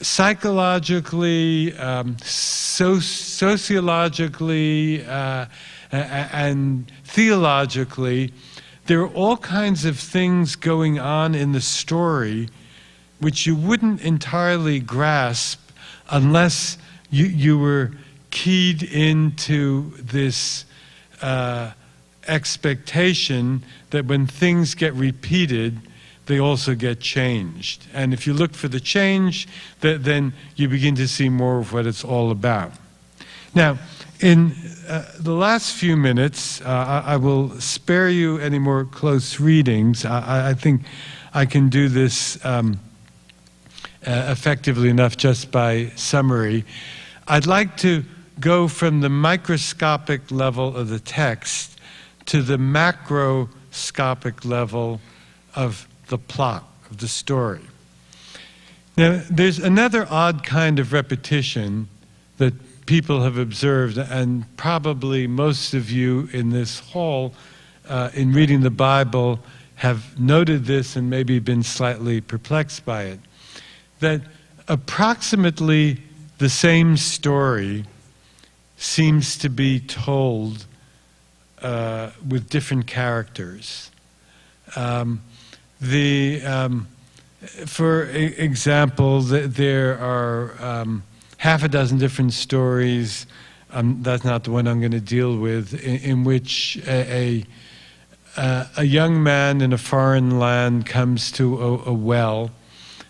psychologically, sociologically, and theologically, there are all kinds of things going on in the story which you wouldn't entirely grasp unless you were keyed into this expectation that when things get repeated, they also get changed. And if you look for the change, then you begin to see more of what it's all about. Now, in the last few minutes, I will spare you any more close readings. I think I can do this effectively enough just by summary. I'd like to go from the microscopic level of the text to the macroscopic level of the plot of the story. Now, there's another odd kind of repetition that people have observed, and probably most of you in this hall, in reading the Bible, have noted this and maybe been slightly perplexed by it. That approximately the same story seems to be told with different characters. For example, there are half a dozen different stories, that's not the one I'm going to deal with, in which a young man in a foreign land comes to a well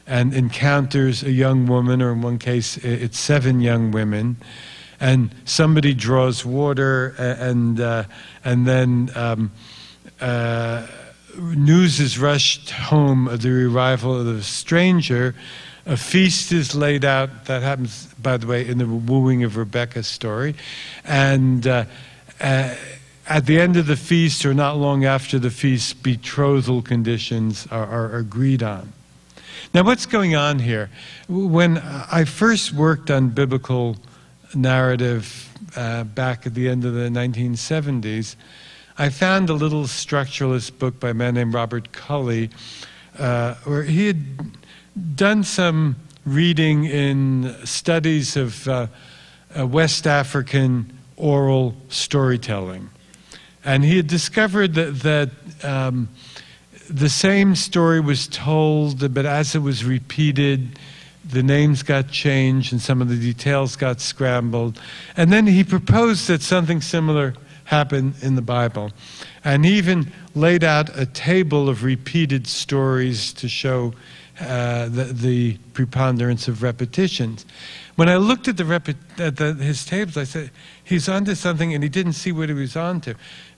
and encounters a young woman, or in one case it's 7 young women, and somebody draws water, and then news is rushed home of the arrival of the stranger. A feast is laid out. That happens, by the way, in the wooing of Rebecca's story. And at the end of the feast or not long after the feast, betrothal conditions are agreed on. Now, what's going on here? When I first worked on biblical narrative back at the end of the 1970s, I found a little structuralist book by a man named Robert Cully, where he had done some reading in studies of West African oral storytelling. And he had discovered that the same story was told, but as it was repeated, the names got changed and some of the details got scrambled. And then he proposed that something similar happen in the Bible. And he even laid out a table of repeated stories to show the preponderance of repetitions. When I looked at his tables, I said, he's onto something, and he didn't see what he was onto.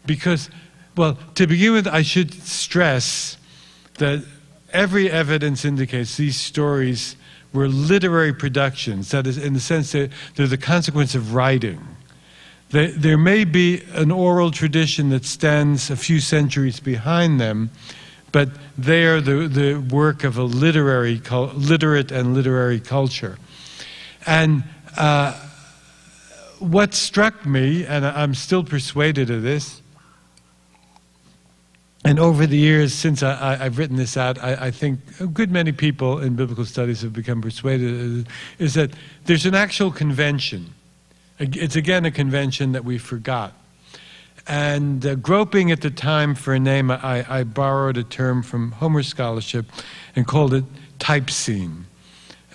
Because, well, to begin with, I should stress that every evidence indicates these stories were literary productions. That is, in the sense that they're the consequence of writing. There may be an oral tradition that stands a few centuries behind them, but they are the work of a literate and literary culture. And what struck me, and I'm still persuaded of this, and over the years since I've written this out, I think a good many people in biblical studies have become persuaded, is that there's an actual convention. It's again a convention that we forgot. And groping at the time for a name, I borrowed a term from Homer scholarship and called it type scene.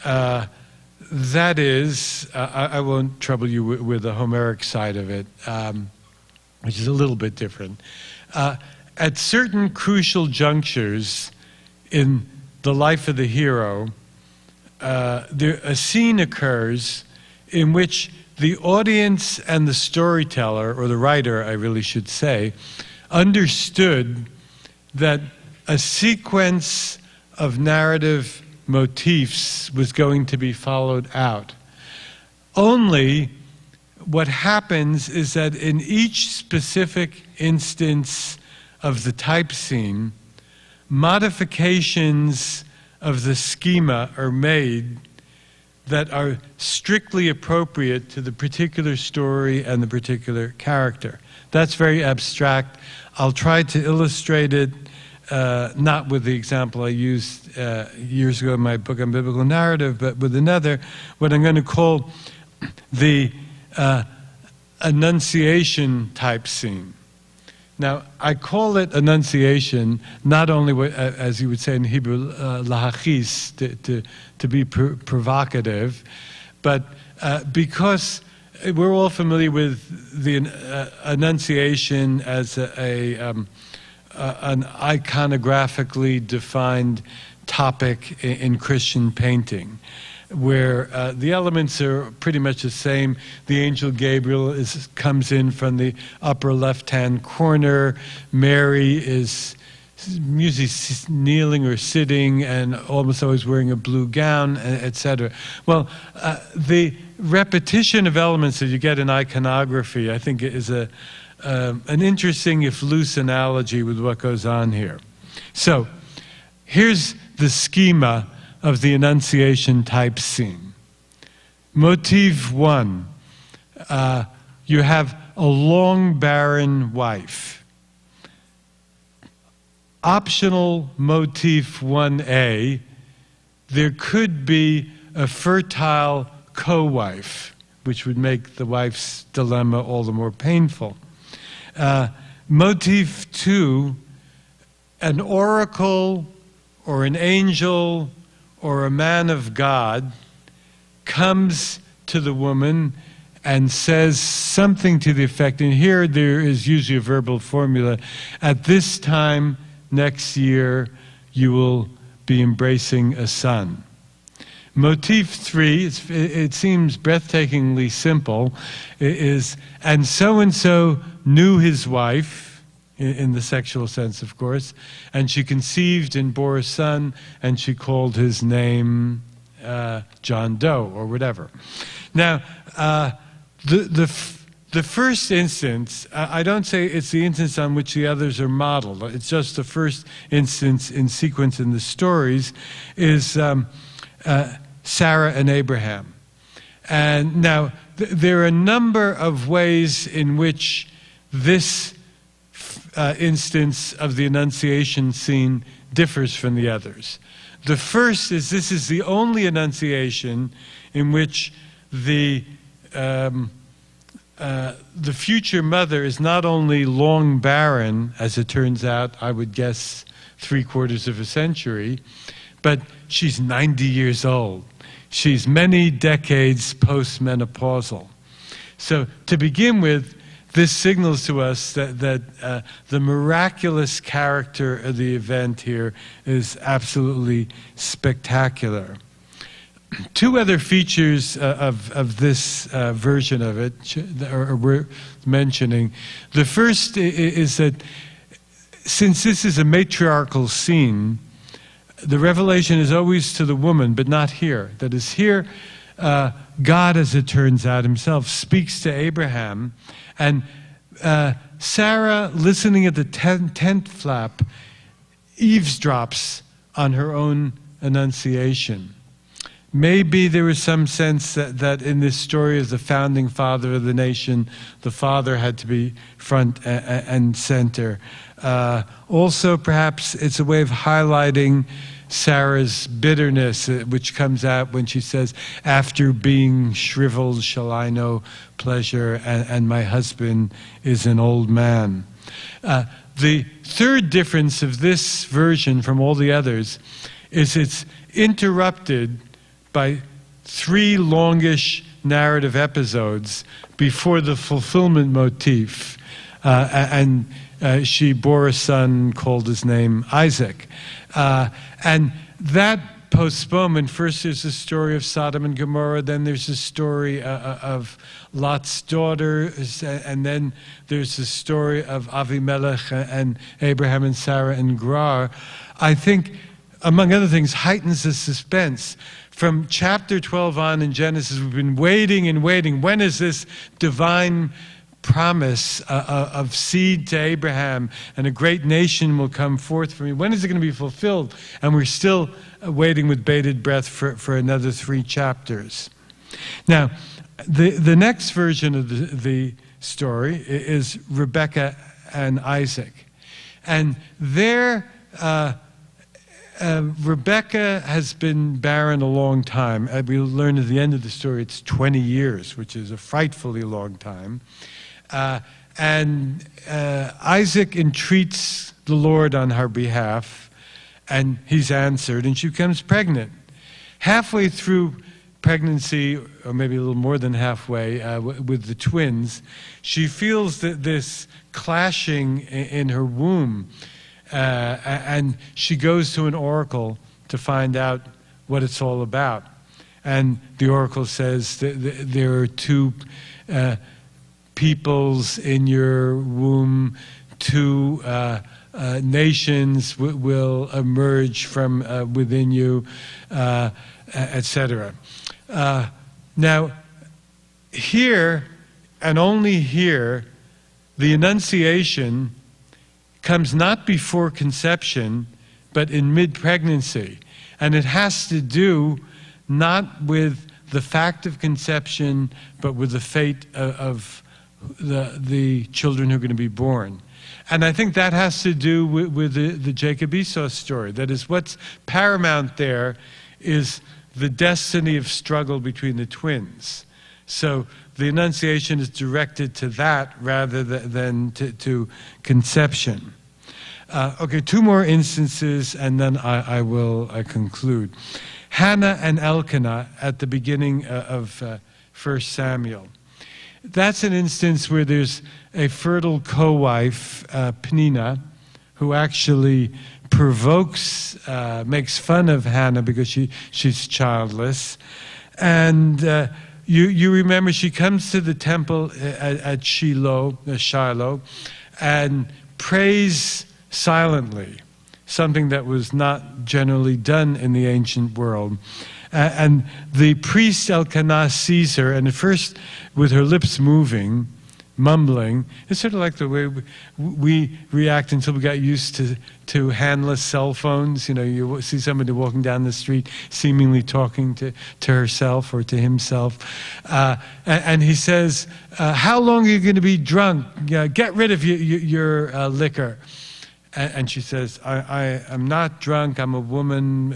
That is, I won't trouble you with the Homeric side of it, which is a little bit different. At certain crucial junctures in the life of the hero, a scene occurs in which the audience and the storyteller, or the writer, I really should say, understood that a sequence of narrative motifs was going to be followed out. Only what happens is that in each specific instance of the type scene, modifications of the schema are made that are strictly appropriate to the particular story and the particular character. That's very abstract. I'll try to illustrate it, not with the example I used years ago in my book on biblical narrative, but with another, what I'm going to call the annunciation type scene. Now, I call it annunciation, not only, as you would say in Hebrew, lahachis, to be provocative, but because we're all familiar with the annunciation as an iconographically defined topic in Christian painting, where the elements are pretty much the same. The angel Gabriel comes in from the upper left-hand corner. Mary is usually kneeling or sitting and almost always wearing a blue gown, etc. Well, the repetition of elements that you get in iconography, I think, is an interesting, if loose, analogy with what goes on here. So, here's the schema of the Annunciation type scene. Motif 1, you have a long barren wife. Optional motif 1A, there could be a fertile co-wife, which would make the wife's dilemma all the more painful. Motif 2, an oracle or an angel or a man of God comes to the woman and says something to the effect, and here there is usually a verbal formula, at this time next year you will be embracing a son. Motif 3, it seems breathtakingly simple, is, and so knew his wife, in the sexual sense, of course, and she conceived and bore a son, and she called his name John Doe, or whatever. Now, the the first instance, I don't say it's the instance on which the others are modeled. It's just the first instance in sequence in the stories is Sarah and Abraham. And now, there are a number of ways in which this instance of the Annunciation scene differs from the others. The first is this is the only Annunciation in which the future mother is not only long barren, as it turns out, I would guess 3/4 of a century, but she's 90 years old. She's many decades postmenopausal. So to begin with, this signals to us that the miraculous character of the event here is absolutely spectacular. Two other features of this version of it are worth mentioning. The first is that since this is a matriarchal scene, the revelation is always to the woman, but not here. That is, here, God, as it turns out, himself speaks to Abraham, and Sarah, listening at the tent flap, eavesdrops on her own annunciation. Maybe there was some sense that in this story as the founding father of the nation, the father had to be front and center. Also, perhaps it's a way of highlighting Sarah's bitterness, which comes out when she says, "After being shriveled shall I know pleasure, and my husband is an old man." The third difference of this version from all the others is it's interrupted by 3 longish narrative episodes before the fulfillment motif. She bore a son, called his name Isaac. And that postponement, first there's the story of Sodom and Gomorrah, then there's the story of Lot's daughter, and then there's the story of Avimelech and Abraham and Sarah and Gerar. I think, among other things, heightens the suspense. From chapter 12 on in Genesis, we've been waiting and waiting. When is this divine promise of seed to Abraham and a great nation will come forth from you? When is it going to be fulfilled? And we're still waiting with bated breath for another 3 chapters. Now, the next version of the story is Rebekah and Isaac. And there, Rebekah has been barren a long time. We'll learn at the end of the story it's 20 years, which is a frightfully long time. Isaac entreats the Lord on her behalf, and he's answered, and she becomes pregnant. Halfway through pregnancy, or maybe a little more than halfway, with the twins, she feels that this clashing in her womb, and she goes to an oracle to find out what it's all about. And the oracle says that there are 2 peoples in your womb, 2 nations will emerge from within you, etc. Now, here, and only here, the Annunciation comes not before conception, but in mid-pregnancy. And it has to do not with the fact of conception, but with the fate of the children who are going to be born. And I think that has to do with the Jacob Esau story. That is, what's paramount there is the destiny of struggle between the twins. So the Annunciation is directed to that rather than to conception. Okay, 2 more instances, and then I will conclude. Hannah and Elkanah at the beginning of 1 Samuel. That's an instance where there's a fertile co-wife, Peninnah, who actually provokes, makes fun of Hannah because she's childless. And you remember she comes to the temple at Shiloh, and prays silently, something that was not generally done in the ancient world. And the priest Elkanah sees her, and at first, with her lips moving, mumbling. It's sort of like the way we react until we got used to handless cell phones. You know, you see somebody walking down the street seemingly talking to herself or to himself. And he says, how long are you going to be drunk? Get rid of your liquor. And she says, I am not drunk. I'm a woman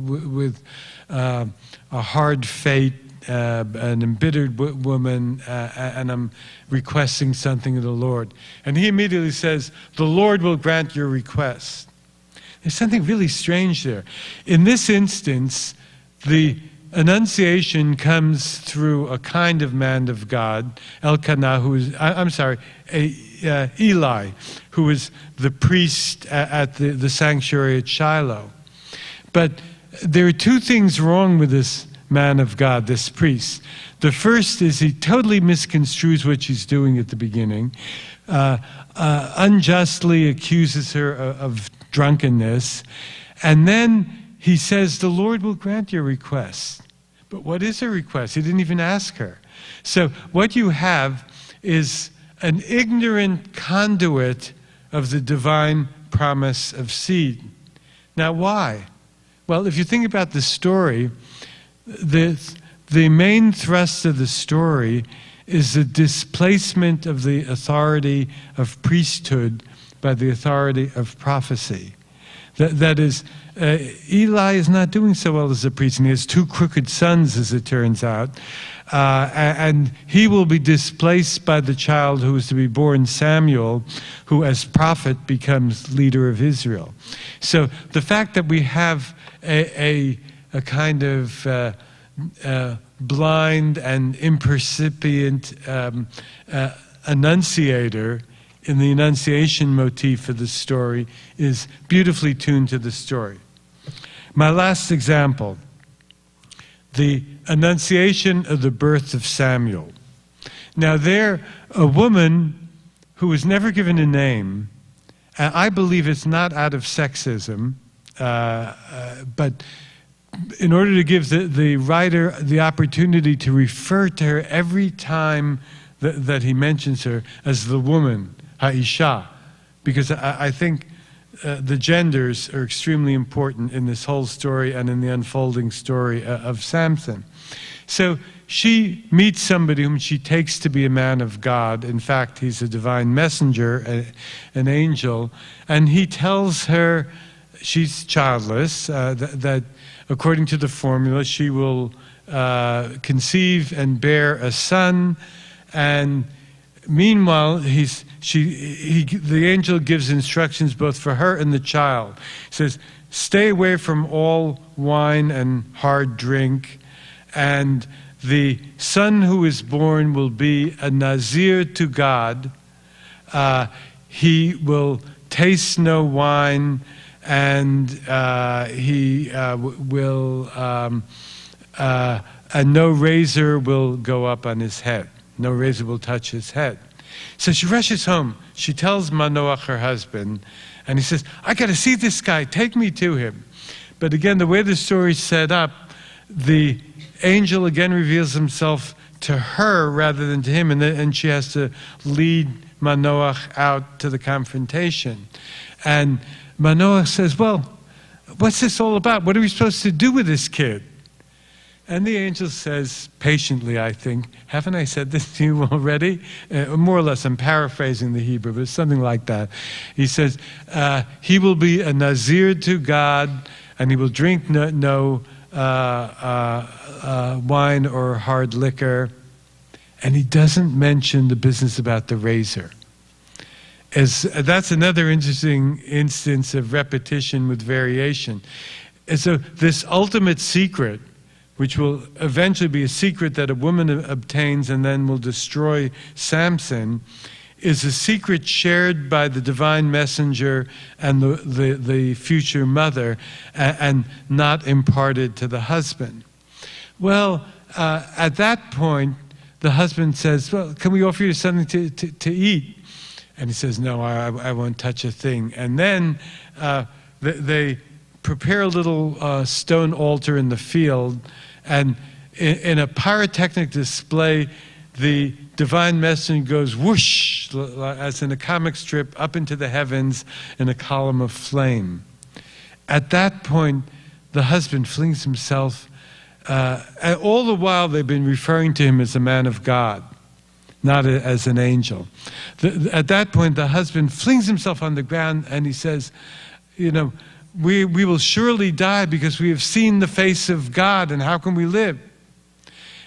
with a hard fate. An embittered woman, and I'm requesting something of the Lord. And he immediately says, the Lord will grant your request. There's something really strange there. In this instance, the annunciation comes through a kind of man of God, Elkanah, who is, Eli, who is the priest at the sanctuary at Shiloh. But there are two things wrong with this man of God, this priest. The first is he totally misconstrues what she's doing at the beginning, unjustly accuses her of drunkenness, and then he says, the Lord will grant your request. But what is her request? He didn't even ask her. So what you have is an ignorant conduit of the divine promise of seed. Now why? Well, if you think about the story, the main thrust of the story is the displacement of the authority of priesthood by the authority of prophecy. That is, Eli is not doing so well as a priest, and he has two crooked sons, as it turns out, and he will be displaced by the child who is to be born, Samuel, who as prophet becomes leader of Israel. So the fact that we have a kind of blind and impercipient annunciator in the annunciation motif of the story is beautifully tuned to the story. My last example, the annunciation of the birth of Samuel. Now there, a woman who was never given a name, and I believe it's not out of sexism, but in order to give the writer the opportunity to refer to her every time that he mentions her as the woman, Ha'isha, because I think the genders are extremely important in this whole story and in the unfolding story of Samson. So she meets somebody whom she takes to be a man of God. In fact, he's a divine messenger, an angel, and he tells her she's childless, that according to the formula, she will conceive and bear a son, and meanwhile, the angel gives instructions both for her and the child. He says, stay away from all wine and hard drink, and the son who is born will be a Nazir to God. He will taste no wine, and and no razor will go up on his head. No razor will touch his head. So she rushes home. She tells Manoach, her husband, and he says, I got to see this guy. Take me to him. But again, the way the story's set up, the angel again reveals himself to her rather than to him, and she has to lead Manoach out to the confrontation. And Manoach says, well, what's this all about? What are we supposed to do with this kid? And the angel says, patiently, I think, haven't I said this to you already? More or less, I'm paraphrasing the Hebrew, but it's something like that. He says, he will be a Nazir to God, and he will drink no wine or hard liquor. And he doesn't mention the business about the razor. That's another interesting instance of repetition with variation. And so this ultimate secret, which will eventually be a secret that a woman obtains and then will destroy Samson, is a secret shared by the divine messenger and the future mother, and not imparted to the husband. Well, at that point, the husband says, well, can we offer you something to eat? And he says, no, I won't touch a thing. And then they prepare a little stone altar in the field, and in a pyrotechnic display, the divine messenger goes whoosh, as in a comic strip, up into the heavens in a column of flame. At that point, the husband flings himself, and all the while they've been referring to him as a man of God, not as an angel. At that point, the husband flings himself on the ground and he says, you know, we will surely die because we have seen the face of God, and how can we live?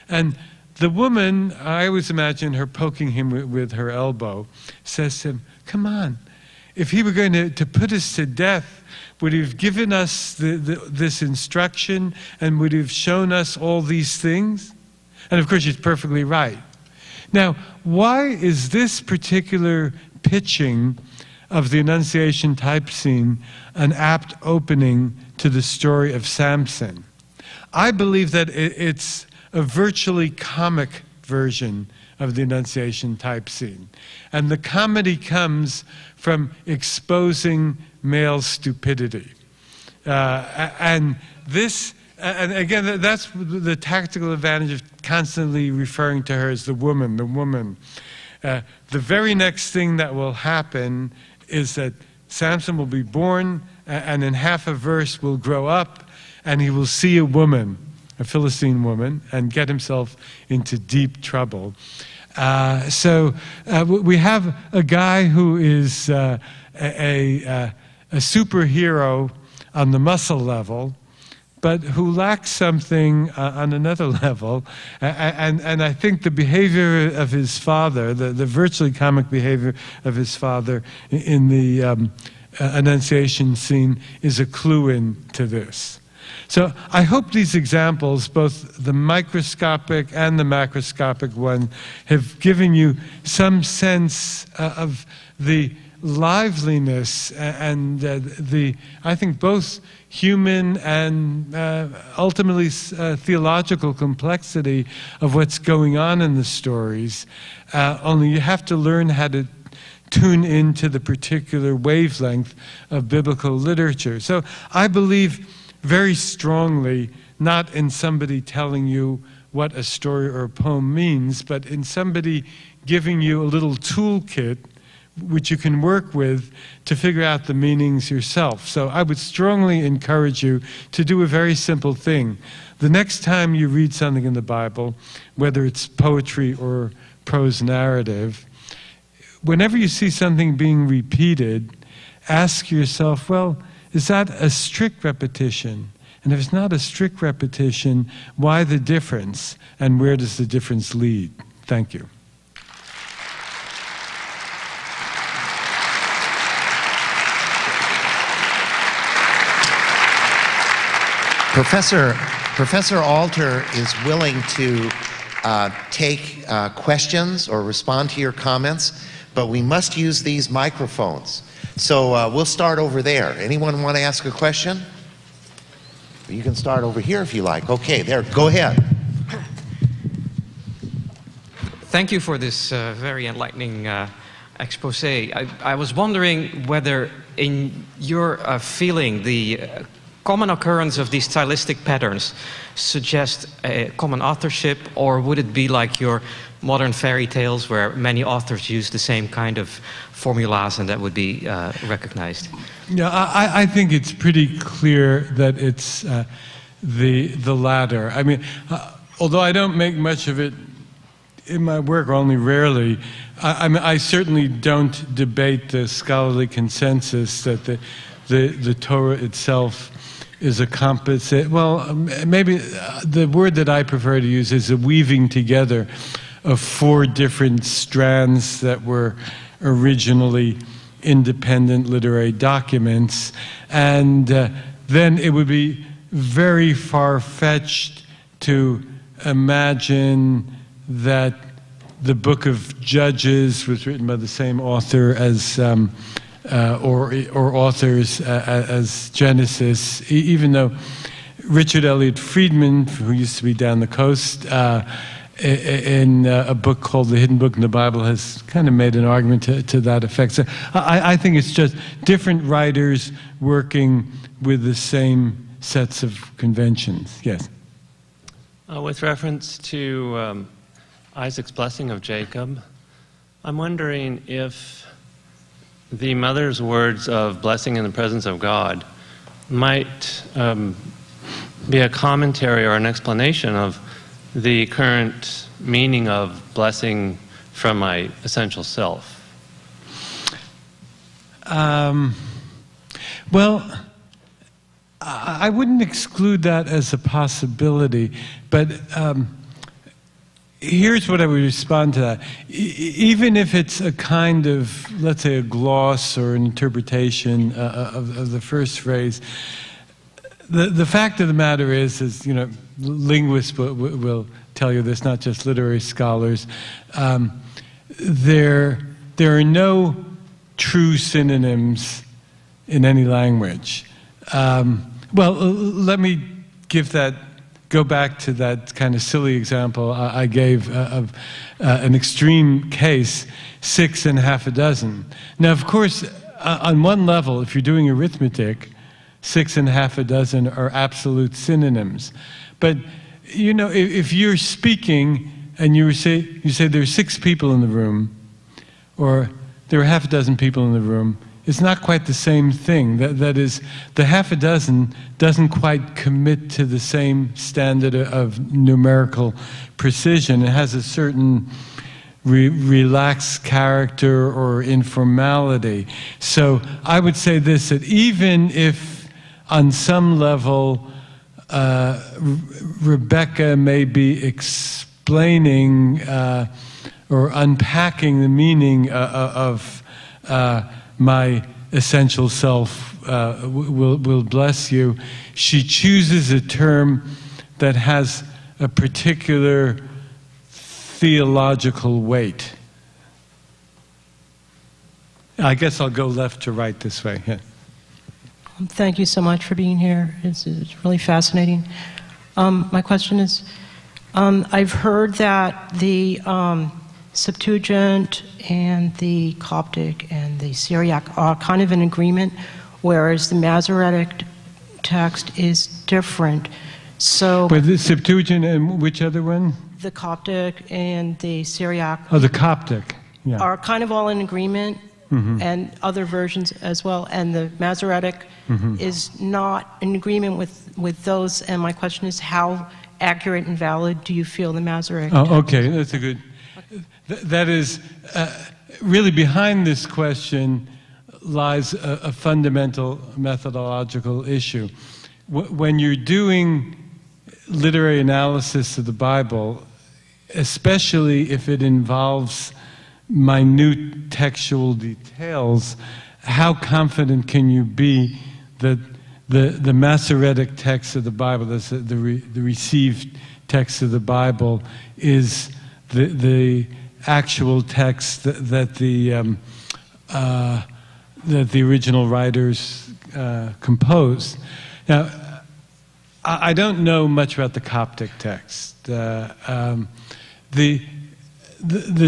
And the woman, I always imagine her poking him with her elbow, says to him, come on, if he were going to put us to death, would he have given us this instruction and would he have shown us all these things? And of course, she's perfectly right. Now, why is this particular pitching of the Annunciation type scene an apt opening to the story of Samson? I believe that it's a virtually comic version of the Annunciation type scene. And the comedy comes from exposing male stupidity. And again, that's the tactical advantage of constantly referring to her as the woman, the woman. The very next thing that will happen is that Samson will be born, and in half a verse will grow up, and he will see a woman, a Philistine woman, and get himself into deep trouble. So we have a guy who is a superhero on the muscle level, but who lacks something on another level. And I think the behavior of his father, the virtually comic behavior of his father in the Annunciation scene, is a clue into this. So I hope these examples, both the microscopic and the macroscopic one, have given you some sense of the liveliness and I think both human and ultimately theological complexity of what's going on in the stories. Only you have to learn how to tune into the particular wavelength of biblical literature. So I believe very strongly not in somebody telling you what a story or a poem means, but in somebody giving you a little toolkit which you can work with to figure out the meanings yourself. So I would strongly encourage you to do a very simple thing. The next time you read something in the Bible, whether it's poetry or prose narrative, whenever you see something being repeated, ask yourself, well, is that a strict repetition? And if it's not a strict repetition, why the difference? And where does the difference lead? Thank you. Professor Alter is willing to take questions or respond to your comments, but we must use these microphones. So we'll start over there. Anyone want to ask a question? You can start over here if you like. Okay, there, go ahead. Thank you for this very enlightening expose. I was wondering whether in your feeling the common occurrence of these stylistic patterns suggest a common authorship, or would it be like your modern fairy tales where many authors use the same kind of formulas and that would be recognized? Yeah, I think it's pretty clear that it's the latter. I mean, although I don't make much of it in my work, or only rarely, I certainly don't debate the scholarly consensus that the Torah itself is a composite. Well, maybe the word that I prefer to use is a weaving together of 4 different strands that were originally independent literary documents. And then it would be very far-fetched to imagine that the book of Judges was written by the same author as or authors as Genesis, even though Richard Elliott Friedman, who used to be down the coast, in a book called The Hidden Book in the Bible, has kind of made an argument to that effect. So I think it's just different writers working with the same sets of conventions. Yes? With reference to Isaac's blessing of Jacob. I'm wondering if the mother's words of blessing in the presence of God might be a commentary or an explanation of the current meaning of blessing from my essential self. Well, I wouldn't exclude that as a possibility, but here's what I would respond to that. Even if it's a kind of, let's say, a gloss or an interpretation of the first phrase, the fact of the matter is you know, linguists will tell you this, not just literary scholars. There are no true synonyms in any language. Well, let me go back to that kind of silly example I gave of an extreme case, 6 and half a dozen. Now, of course, on one level, if you're doing arithmetic, 6 and half a dozen are absolute synonyms. But, you know, if you're speaking and you say there are 6 people in the room, or there are half a dozen people in the room, it's not quite the same thing. That is, the half a dozen doesn't quite commit to the same standard of numerical precision. It has a certain relaxed character or informality. So I would say this, that even if on some level Rebecca may be explaining or unpacking the meaning of my essential self will bless you, she chooses a term that has a particular theological weight. I guess I'll go left to right this way. Yeah. Thank you so much for being here. It's really fascinating. My question is, I've heard that the Septuagint and the Coptic and the Syriac are kind of in agreement, whereas the Masoretic text is different. So, but the Septuagint and which other one? The Coptic and the Syriac. Oh, the Coptic. Yeah. Are kind of all in agreement, and other versions as well. And the Masoretic is not in agreement with those. And my question is, how accurate and valid do you feel the Masoretic text? Oh, okay, that's a good. That is, really behind this question lies a fundamental methodological issue. When you're doing literary analysis of the Bible, especially if it involves minute textual details, how confident can you be that the Masoretic text of the Bible, the received text of the Bible, is the actual text that the original writers composed. Now, I don't know much about the Coptic text. The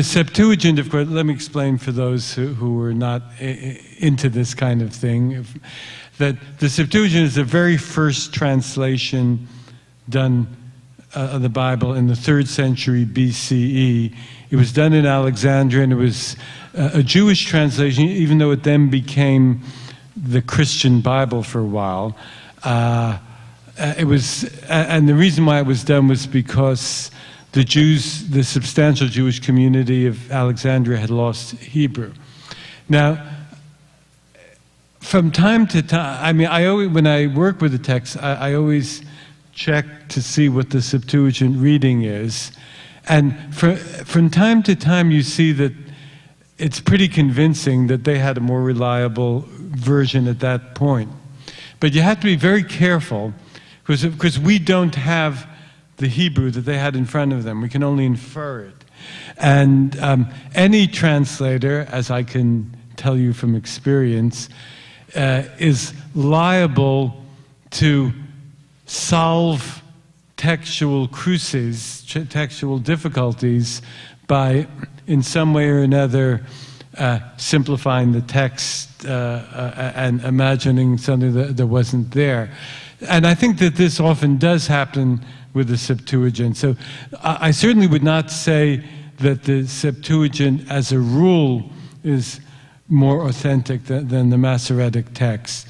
Septuagint, of course, let me explain for those who are not into this kind of thing, that the Septuagint is the very first translation done of the Bible in the 3rd century BCE. It was done in Alexandria, and it was a Jewish translation, even though it then became the Christian Bible for a while. It was, and the reason why it was done was because the Jews, the substantial Jewish community of Alexandria, had lost Hebrew. Now, from time to time, I mean, when I work with the text, I always check to see what the Septuagint reading is. And from time to time, you see that it's pretty convincing that they had a more reliable version at that point. But you have to be very careful, because we don't have the Hebrew that they had in front of them. We can only infer it. And any translator, as I can tell you from experience, is liable to solve textual cruces, textual difficulties, by, in some way or another, simplifying the text and imagining something that wasn't there. And I think that this often does happen with the Septuagint. So I certainly would not say that the Septuagint as a rule is more authentic than the Masoretic text.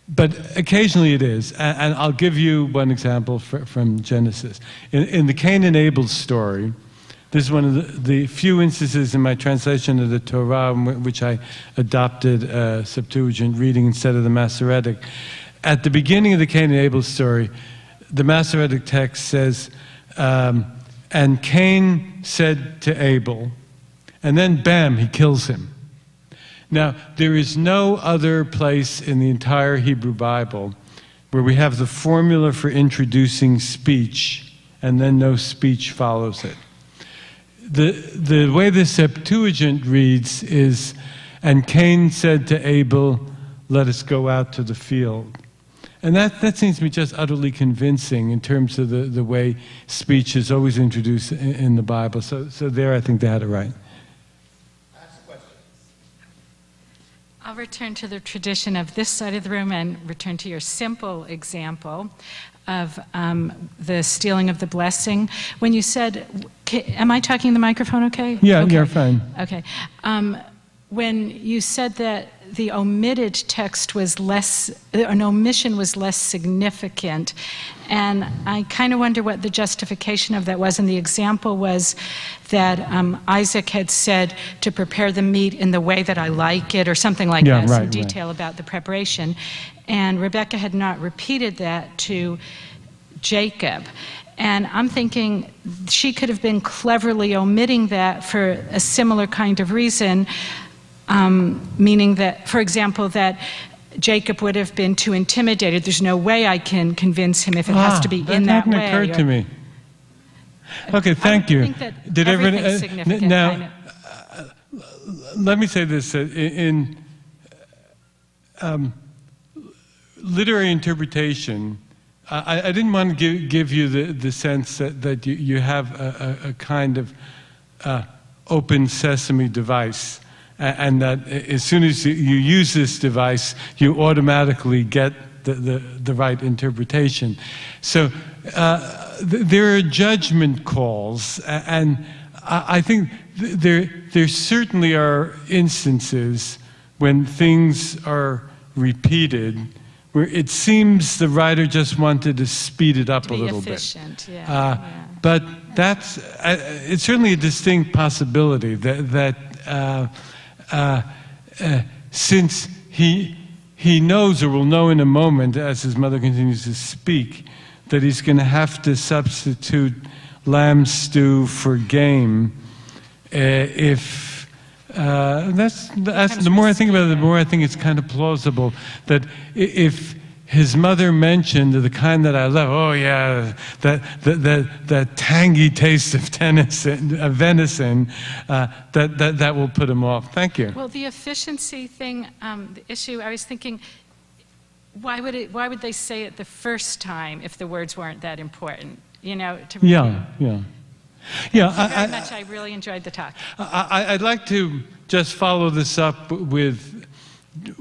But occasionally it is. And I'll give you one example from Genesis. In the Cain and Abel story, this is one of the few instances in my translation of the Torah in which I adopted Septuagint reading instead of the Masoretic. At the beginning of the Cain and Abel story, the Masoretic text says, and Cain said to Abel, and then bam, he kills him. Now, there is no other place in the entire Hebrew Bible where we have the formula for introducing speech and then no speech follows it. The way the Septuagint reads is, and Cain said to Abel, let us go out to the field. And that seems to me just utterly convincing in terms of the way speech is always introduced in the Bible. So there I think they had it right. I'll return to the tradition of this side of the room and return to your simple example of the stealing of the blessing. When you said, am I talking in the microphone okay? Yeah, okay. You're fine. Okay. When you said that the omitted text was less, an omission was less significant, and I kind of wonder what the justification of that was. And the example was that Isaac had said to prepare the meat in the way that I like it, or something like that, some detail about the preparation. And Rebecca had not repeated that to Jacob. And I'm thinking she could have been cleverly omitting that for a similar kind of reason, meaning that, for example, that Jacob would have been too intimidated. There's no way I can convince him if it has to be in that way. That hadn't occurred to me. Okay, thank you. I think that did everything's significant. Now, let me say this. In literary interpretation, I didn't want to give you the sense that you have a kind of open sesame device, and that as soon as you use this device, you automatically get the right interpretation. So there are judgment calls, and I think there certainly are instances when things are repeated where it seems the writer just wanted to speed it up a little bit. But that's it's certainly a distinct possibility that since he knows, or will know in a moment as his mother continues to speak, that he's going to have to substitute lamb stew for game. That's the more I think about it, the more I think it's kind of plausible that if his mother mentioned the kind that I love, oh yeah, that tangy taste of venison, that will put him off. Thank you. Well, the efficiency thing, the issue, I was thinking, why would they say it the first time if the words weren't that important? You know, to really, I really enjoyed the talk. I'd like to just follow this up with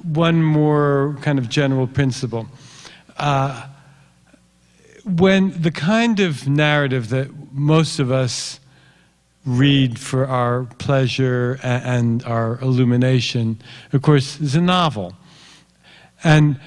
one more kind of general principle. When the kind of narrative that most of us read for our pleasure and our illumination, of course, is a novel. And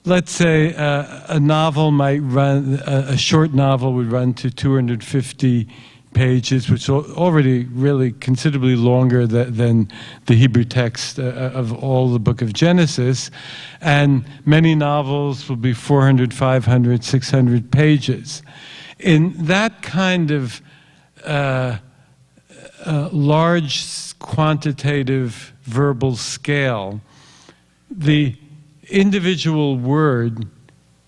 let's say a novel might run, a short novel would run to 250 pages, which is already really considerably longer than the Hebrew text of all the book of Genesis. And many novels will be 400, 500, 600 pages. In that kind of large quantitative verbal scale, the individual word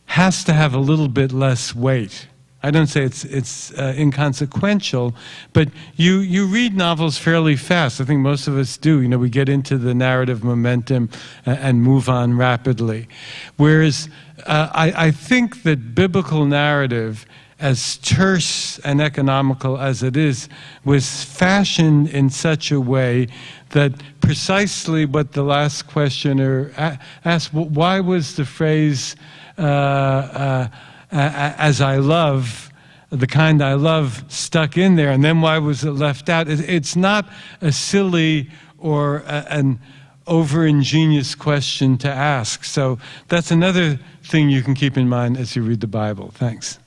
has to have a little bit less weight. I don't say it's inconsequential, but you read novels fairly fast. I think most of us do. You know, we get into the narrative momentum and move on rapidly. Whereas I think that biblical narrative, as terse and economical as it is, was fashioned in such a way that precisely what the last questioner asked, why was the phrase as I love, the kind I love stuck in there, and then why was it left out? It's not a silly or an over-ingenious question to ask. So that's another thing you can keep in mind as you read the Bible. Thanks.